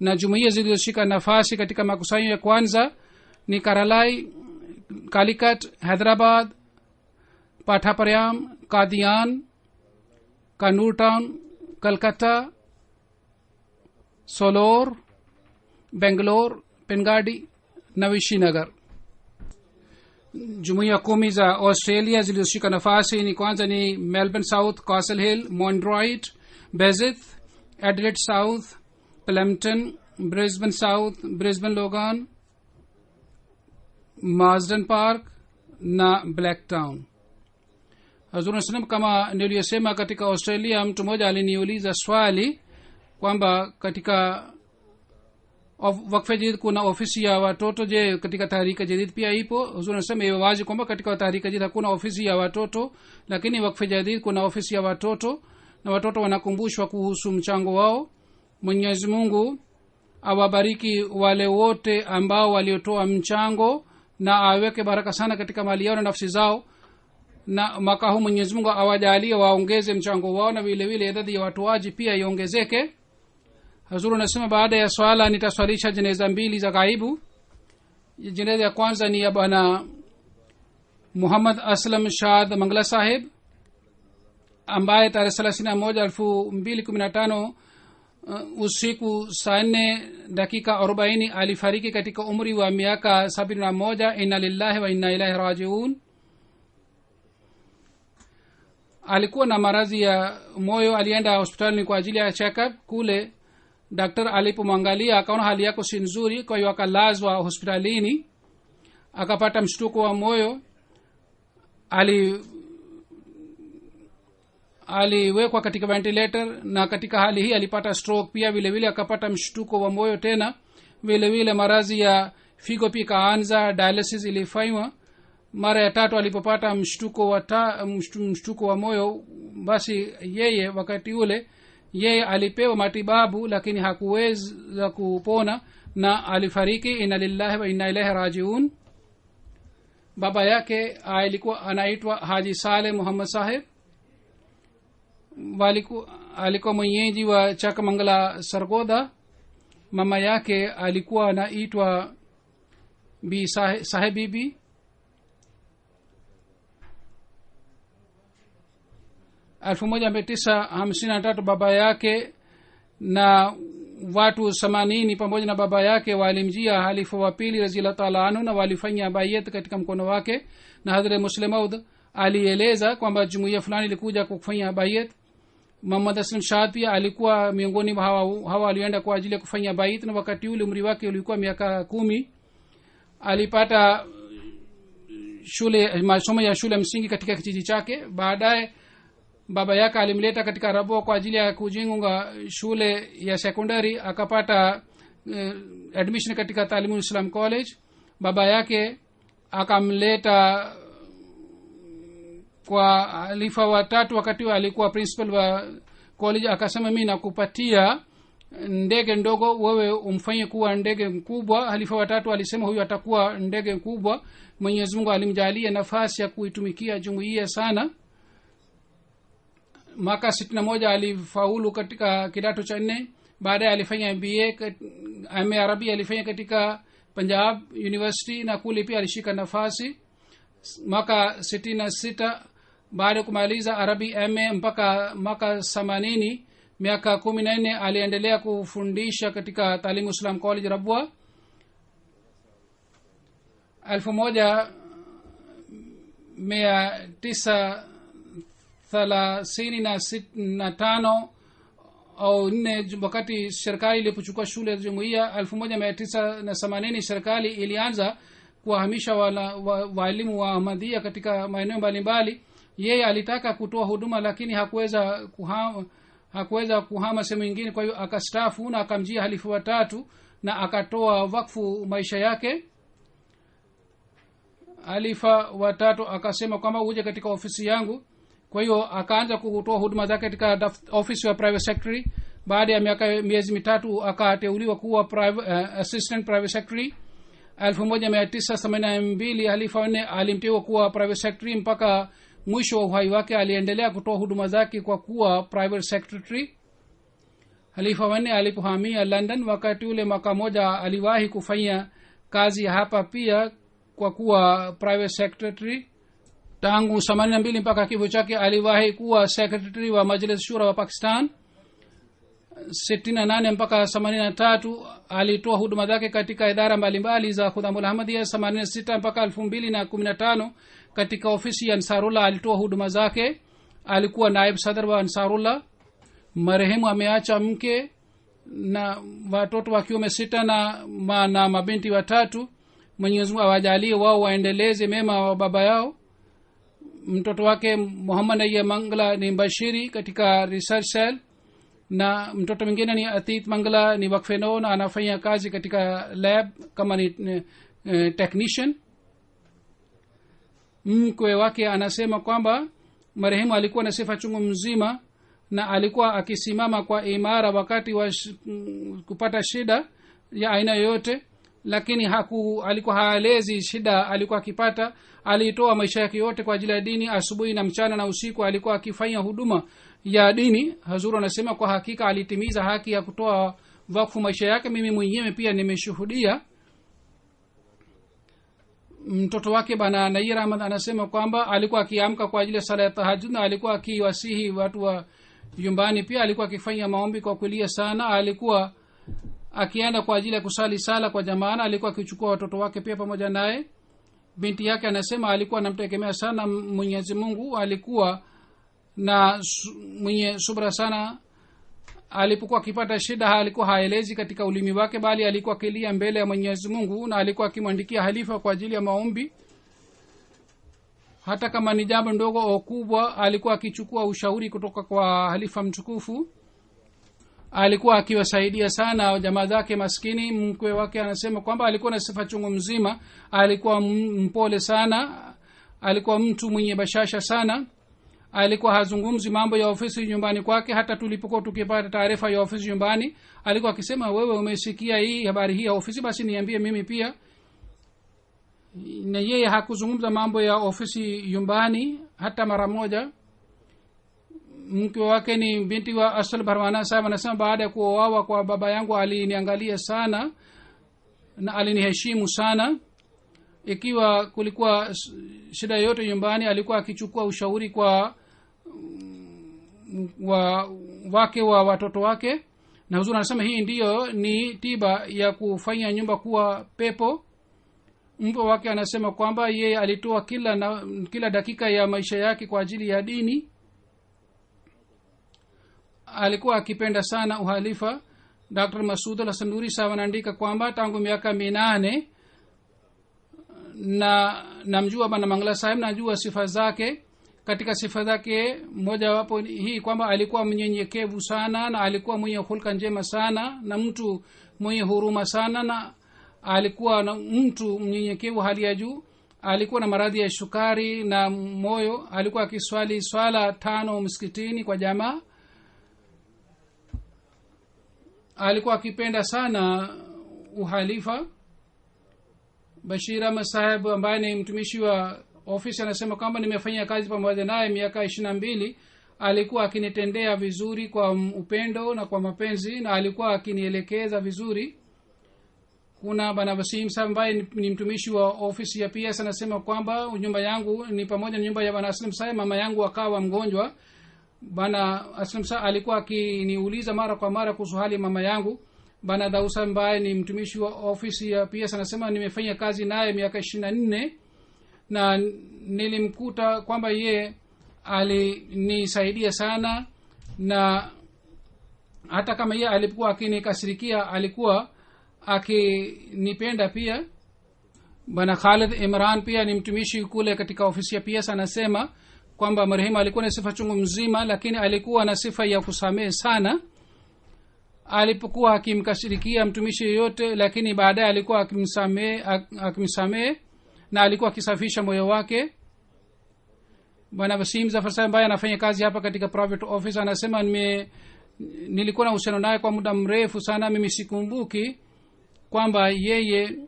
na jumuiya zilizoshika nafasi katika makusanyo ya kwanza ni Karalai, Calicut, Hyderabad, Pathaparyam, Kadian, Kannur Town, Calcutta, Solor, Bangalore, Pengadi na Vishinagar. jumuiya 10 za Australia zilizoshika nafasi ni kwanza ni Melbourne South, Castle Hill, Mondrian, Bezith, Adelaide South, Plympton, Brisbane South, Brisbane Logan, Marsden Park na Blacktown. Hazur Naslam, kama niliyosema katika Australia, mtu mmoja aliniuliza swali kwamba katika wakfa jadid kuna ofisi ya watoto, je katika tahrika jadid pia ipo? Hazur Naslam iwe wazi kwamba katika tahrika jadid hakuna ofisi ya watoto, lakini wakfa jadid kuna ofisi ya watoto na watoto wanakumbushwa kuhusu mchango wao. Mwenyezi Mungu awabariki wale wote ambao waliotoa mchango na aweke baraka sana katika mali yao na nafsi zao, na mwaka huu Mwenyezi Mungu awajalie waongeze mchango wao na vile vile idadi ya watoaji pia iongezeke. Hazuru nasema baada ya swala nitaswalisha jeneza 2 za ghaibu. Jeneza ya kwanza ni ya bwana Muhammad Aslam Shad Mangla Sahib ambaye tarehe 31 2015 usiku saa 4:40 alifariki katika umri wa miaka 71. Inna lillahi wa inna ilaihi rajiun. alikuwa na maradhi ya moyo. Alienda hospitalini kwa ajili ya check up. Kule daktari alipomwangalia akaona hali yako si nzuri, kwa hiyo akalazwa hospitalini, akapata mshtuko wa moyo. aliwekwa katika ventilator, na katika hali hii alipata stroke pia vile vile, akapata mshtuko wa moyo tena vile vile. maradhi ya figo pia kaanza, dialysis ilifanywa. mara ya 3 alipopata mshtuko wa moyo, basi yeye wakati ule yeye alipewa matibabu lakini hakuweza kupona na alifariki. Inna lillahi wa inna ilaihi rajiun. baba yake alikuwa anaitwa Haji Saleh Muhammad Sahib. Alikuwa mwenyeji wa Chakamangala Sargodha. mama yake alikuwa anaitwa Bi Sahibibi. 1953 baba yake na watu 80 pamoja na baba yake walimjia halifa wa pili radhiyallahu ta'ala anhu na walifanya bayat katika mkono wake. Na Hazrat Muslim Maud alieleza kwamba jumuiya fulani ilikuja kufanya bayat. Muhammad Aslam Shah pia alikuwa miongoni mwa hawa walienda kwa ajili ya kufanya bayat, na wakati ule umri wake ulikuwa miaka 10. alipata masomo ya shule msingi katika kijiji chake. Baadaye baba yake alimleta katika Rabo kwa ajili ya kujenga shule ya sekondari. Akapata admission katika Talimul Islam College. Baba yake akamleta kwa halifa wa tatu, wakati alikuwa principal wa college. Akasema mimi nakupatia ndege ndogo, wewe umfanye kuwa ndege mkubwa. Halifa wa tatu alisema huyu atakuwa ndege mkubwa. Mwenyezi Mungu alimjalia nafasi ya kuitumikia jumuiya sana. Mwaka 61 alifaulu katika kidato cha 4. Baadaye alifanya MBA Arabi alifanya katika Punjab University, na kule pia alishika nafasi. Mwaka 66 baada ya kumaliza Arabi MA mpaka mwaka 80, miaka 14 aliendelea kufundisha katika Talim Islam College Rabwa. 1935 au 4 wakati serikali ilipochukua shule ya jumuiya 1980, serikali ilianza kuwahamisha walimu wa Ahmadiyya katika maeneo mbalimbali. Yeye alitaka kutoa huduma lakini hakuweza kuhama sehemu nyingine, kwa hiyo akastaafu na akamjia halifa wa tatu na akatoa wakfu maisha yake. Halifa wa tatu akasema kwamba uje katika ofisi yangu. Kwa hiyo akaanza kutoa huduma zake katika office ya private secretary. Baada ya miezi mitatu akateuliwa kuwa assistant private secretary. 1982 halifa wa 4 alimteua kuwa private secretary. Mpaka mwisho wa uhai wake aliendelea kutoa huduma zake kwa kuwa private secretary. Halifa wa 4 alipohamia London, wakati ule mwaka moja aliwahi kufanya kazi hapa pia kwa kuwa private secretary. Tangu 82 mpaka kifo chake aliwahi kuwa secretary wa Majlis Shura wa Pakistan. 68 mpaka 83 alitoa huduma zake katika idara mbalimbali za Khudamul Ahmadiyya. 86 mpaka 2015 katika ofisi ya Ansarullah alitoa huduma zake. Alikuwa naib sadr wa Ansarullah. Marehemu ameacha mke na watoto wa kiume 6 na mabinti 3. Mwenyezi Mungu awajalie wao waendeleze mema wa baba yao. Mtoto wake Muhammad Ayya Mangala ni Bashiri katika research cell, na mtoto mwingine ni Atit Mangala ni Wakfeno na anafanya kazi katika lab kama ni technician. Mkwe wake anasema kwamba marehemu alikuwa na sifa chungu mzima na alikuwa akisimama kwa imara wakati wa kupata shida ya aina yoyote, lakini alikuwa haelezi shida alikuwa akipata. Alitoa maisha yake yote kwa ajili ya dini. Asubuhi na mchana na usiku alikuwa akifanya huduma ya dini. Hazuru anasema kwa hakika alitimiza haki ya kutoa wakfu maisha yake. Mimi mwenyewe pia nimeshuhudia. Mtoto wake bana Nair Ahmad anasema kwamba alikuwa akiamka kwa ajili ya sala ya tahajjud na alikuwa akiwasihi watu wa nyumbani. Pia alikuwa akifanya maombi kwa kulia sana. Alikuwa akienda kwa ajili ya kusali sala kwa jamaa. Alikuwa akichukua watoto wake pia pamoja naye. Binti yake anasema alikuwa anamtegemea sana Mwenyezi Mungu. Alikuwa na mwenye subra sana. Alipokuwa akipata shida alikuwa haelezi katika ulimi wake, bali alikuwa akilia mbele ya Mwenyezi Mungu na alikuwa akimwandikia halifa kwa ajili ya maombi. Hata kama ni jambo ndogo au kubwa alikuwa akichukua ushauri kutoka kwa halifa mtukufu. Alikuwa akiwasaidia sana jamaa zake maskini. Mkwe wake anasema kwamba alikuwa na sifa chungu mzima. Alikuwa mpole sana. Alikuwa mtu mwenye bashasha sana. Alikuwa hazungumzi mambo ya ofisi nyumbani kwake. Hata tulipokuwa tukipata taarifa ya ofisi nyumbani alikuwa akisema, wewe umesikia hii habari hii ya ofisi, basi niambie mimi pia. na yeye hakuzungumza mambo ya ofisi nyumbani hata mara moja. mke wake ni binti wa Asal Barwana Sahib anasema baada ya kuoawa kwa baba yangu aliniangalia sana na aliniheshimu sana. Ikiwa kulikuwa shida yote nyumbani alikuwa akichukua ushauri kwa wake wa watoto wake. Na huzuri anasema hii ndiyo ni tiba ya kufanya nyumba kuwa pepo. Mke wake anasema kwamba yeye alitoa kila dakika ya maisha yake kwa ajili ya dini. Alikuwa akipenda sana uhalifa. Dr. Masud al-Sanduri sawa anaandika kwamba tangu miaka 8 na namjua bana Mangala Sahib, najua sifa zake. Katika sifa zake moja wapo hii kwamba alikuwa mnyenyekevu sana na alikuwa mwenye hulka njema sana na mtu mwenye huruma sana na alikuwa na mtu mnyenyekevu hali ya juu. Alikuwa na maradhi ya shukari na moyo. Alikuwa akiswali swala 5 msikitini kwa jamaa. Alikuwa akipenda sana uhalifa. Bashir Ahmad Sahib ambaye ni mtumishi wa ofisi anasema kwamba nimefanya kazi pamoja naye miaka 22. Alikuwa akinitendea vizuri kwa upendo na kwa mapenzi na alikuwa akinielekeza vizuri. Kuna bana Wasim Sahib ambaye ni mtumishi wa ofisi ya PS anasema kwamba nyumba yangu ni pamoja na nyumba ya bana Aslam Sahib. Mama yangu akawa mgonjwa. Bana Aslam Sahib alikuwa akiniuliza mara kwa mara kuhusu hali mama yangu. Bana Dausa ambaye ni mtumishi wa ofisi ya PS anasema nimefanya kazi naye miaka 24 na nilimkuta kwamba ye alinisaidia sana na hata kama ye alikuwa akinikasirikia alikuwa akinipenda pia. Bana Khalid Imran pia ni mtumishi kule katika ofisi ya PS anasema kwamba marehemu alikuwa na sifa chungu mzima lakini alikuwa na sifa ya kusamehe sana. Alipokuwa akimkasirikia mtumishi yote lakini baadaye alikuwa akimsamehe na alikuwa akisafisha moyo wake. Bwana Wasim Zafar Sahib ambaye anafanya kazi hapa katika private office anasema nilikuwa na uhusiano naye kwa muda mrefu sana. Mimi sikumbuki kwamba yeye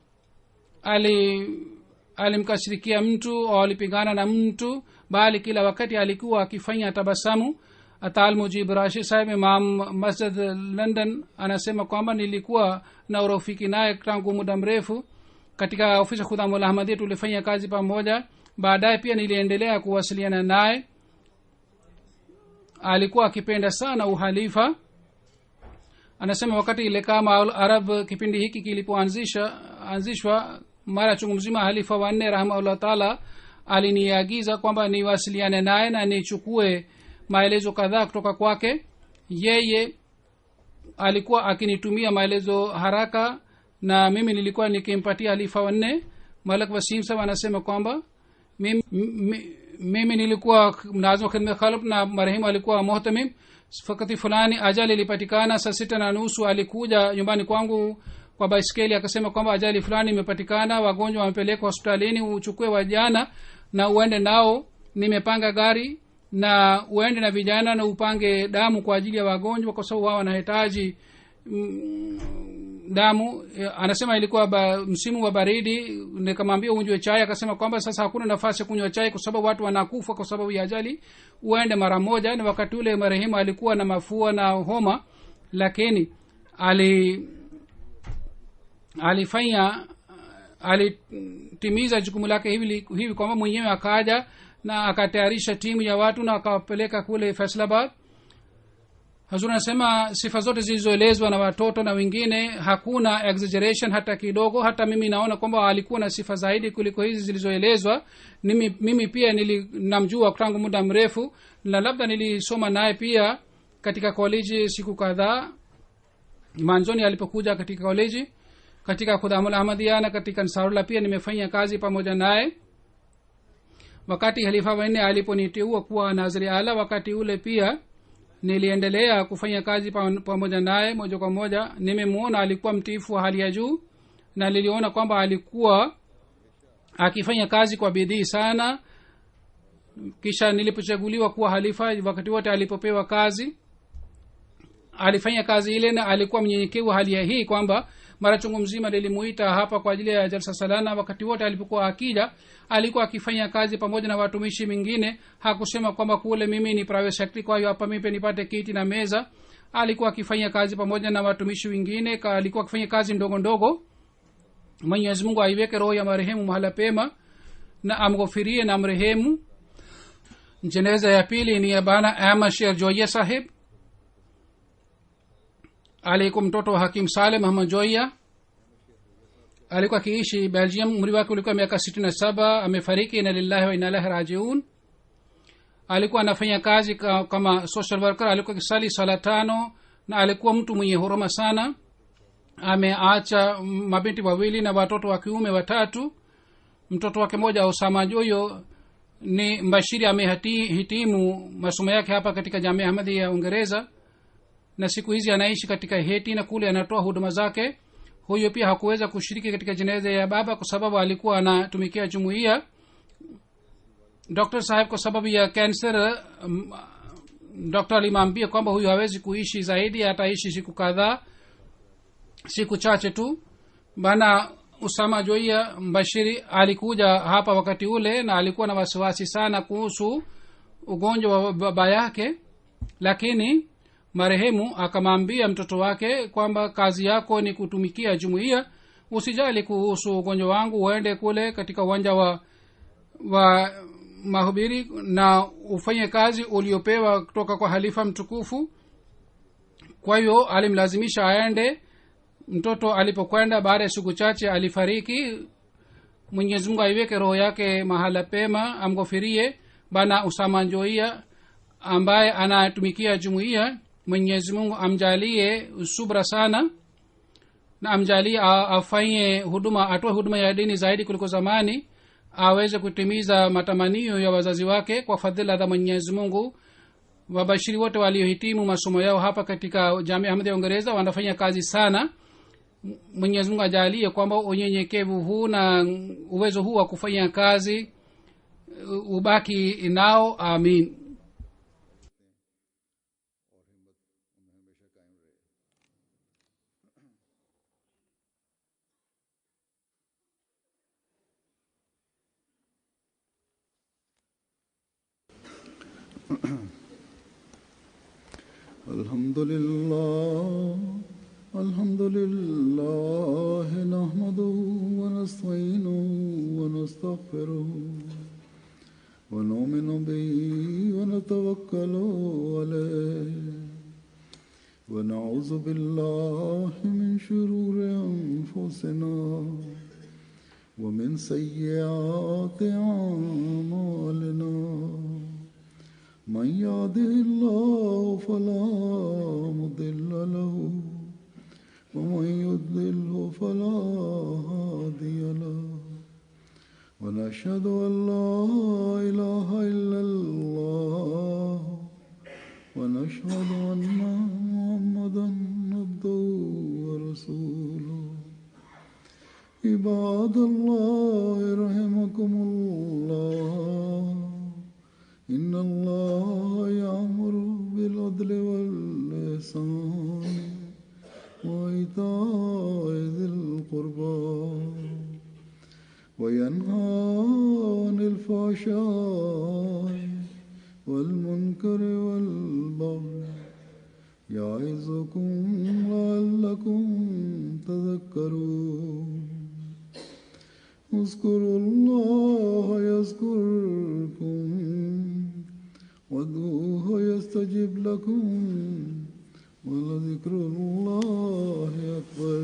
alimkasirikia mtu au alipigana na mtu, bali kila wakati alikuwa akifanya tabasamu. Atal Mujib Rashid Sahib Imam Masjid London anasema kwamba nilikuwa na urafiki naye tangu muda mrefu. Katika ofisi ya Khudamul Ahmadiyya tulifanya kazi pamoja. Baadaye pia niliendelea kuwasiliana naye. Alikuwa akipenda sana uhalifa. Anasema wakati ile kama Arab kipindi hiki kilipoanzishwa mara chungu mzima halifa wa 4 rahimahullah taala aliniagiza kwamba niwasiliane naye na nichukue maelezo kadhaa kutoka kwake. Yeye alikuwa akinitumia maelezo haraka na mimi nilikuwa nikimpatia halifa wa 4. Malik Wasim Sahib anasema kwamba mimi nilikuwa mnazim khidmat khalq na marehemu alikuwa muhtamim. Wakati fulani ajali ilipatikana saa 6:30 alikuja nyumbani kwangu kwa baiskeli akasema kwamba ajali fulani imepatikana, wagonjwa wamepelekwa hospitalini, uchukue vijana na uende nao. Nimepanga gari na uende na vijana na upange damu kwa ajili ya wagonjwa kwa sababu wao wanahitaji damu. Anasema ilikuwa msimu wa baridi. Nikamwambia unywe chai, akasema kwamba sasa hakuna nafasi ya kunywa chai kwa sababu watu wanakufa kwa sababu ya ajali, uende mara moja. Na wakati ule marehemu alikuwa na mafua na homa, lakini alitimiza jukumu lake hivi kwamba mwenyewe akaja na akatayarisha timu ya watu na akawapeleka kule Faisalabad. Hazur anasema sifa zote zilizoelezwa na watoto na wengine hakuna exaggeration hata kidogo. Hata mimi naona kwamba alikuwa na sifa zaidi kuliko hizi zilizoelezwa. Mimi pia namjua tangu muda mrefu na labda nilisoma naye pia katika college siku kadhaa. Manzoni alipokuja katika college katika Khudamul Ahmadiyya na katika Ansarullah pia nimefanya kazi pamoja naye. Wakati halifa wa 4 aliponiteua kuwa naziri ala, wakati ule pia niliendelea kufanya kazi pamoja naye moja kwa moja. Nimemuona alikuwa mtiifu wa hali ya juu na niliona kwamba alikuwa akifanya kazi kwa bidii sana. Kisha nilipochaguliwa kuwa halifa, wakati wote alipopewa kazi alifanya kazi ile na alikuwa mnyenyekevu hali ya hii kwamba mara chungu mzima nilimuita hapa kwa ajili ya jalsa salana. wakati wote alipokuwa akija alikuwa akifanya kazi pamoja na watumishi wengine. hakusema kwamba kule mimi ni private secretary, kwa hiyo hapa mimi nipate kiti na meza. alikuwa akifanya kazi pamoja na watumishi wengine. alikuwa akifanya kazi ndogo ndogo. mwenyezi mungu aiweke roho ya marehemu mahala pema na amghofirie na mrehemu. jeneza ya pili ni ya bana ahmad sher joya sahib. alikuwa mtoto wa hakim saleh muhammad joya. alikuwa akiishi belgium. umri wake ulikuwa miaka 67. amefariki. inna lillahi wa inna ilaihi rajiun. alikuwa anafanya kazi kama social worker. alikuwa kisali sala 5 na alikuwa mtu mwenye huruma sana. ameacha mabinti wawili na watoto wa kiume 3. mtoto wake mmoja Osama Joyo ni mbashiri. amehitimu masomo yake hapa katika Jamia Ahmadi ya Uingereza na siku hizi anaishi katika Haiti na kule anatoa huduma zake. huyo pia hakuweza kushiriki katika jeneza ya baba kwa sababu alikuwa anatumikia jumuiya. Dr. Sahib kwa sababu ya cancer, Dr. alimwambia kwamba huyu hawezi kuishi zaidi, ataishi siku kadhaa, siku chache tu. bana Usama Joia Mbashiri alikuja hapa wakati ule na alikuwa na wasiwasi sana kuhusu ugonjwa wa baba yake, lakini marehemu akamwambia mtoto wake kwamba kazi yako ni kutumikia jumuiya, usijali kuhusu ugonjwa wangu, uende kule katika uwanja wa mahubiri na ufanye kazi uliopewa kutoka kwa halifa mtukufu. kwa hiyo alimlazimisha aende. mtoto alipokwenda baada ya siku chache alifariki. Mwenyezi Mungu aiweke roho yake mahala pema, amghofirie bana Usama Joia ambaye anatumikia jumuiya. Mwenyezi Mungu amjalie subra sana na amjalie afanye huduma, atoe huduma ya dini zaidi kuliko zamani, aweze kutimiza matamanio ya wazazi wake kwa fadhila za Mwenyezi Mungu. wabashiri wote waliohitimu masomo yao hapa katika Jamia Ahmadi ya Uingereza wanafanya kazi sana. Mwenyezi Mungu ajalie kwamba unyenyekevu huu na uwezo huu wa kufanya kazi ubaki nao. Amin. Alhamdulillah nahmaduhu wa nasta'inuhu wa nastaghfiruhu wa nu'minu bihi wa natawakkalu alayhi wa na'udhu billahi min shururi anfusina wa min sayyiati a'malina. من يهده الله فلا مضل له ومن يضلل فلا هادي له ونشهد أن لا إله إلا الله ونشهد أن محمدا عبده ورسوله. عباد الله رحمكم الله إن الله يأمر بالعدل والإحسان وإيتاء ذي القربى وينهى عن الفحشاء والمنكر والبغي يعظكم لعلكم تذكرون. اذكروا الله يذكركم وادعوه يستجب لكم ولذكر الله أكبر.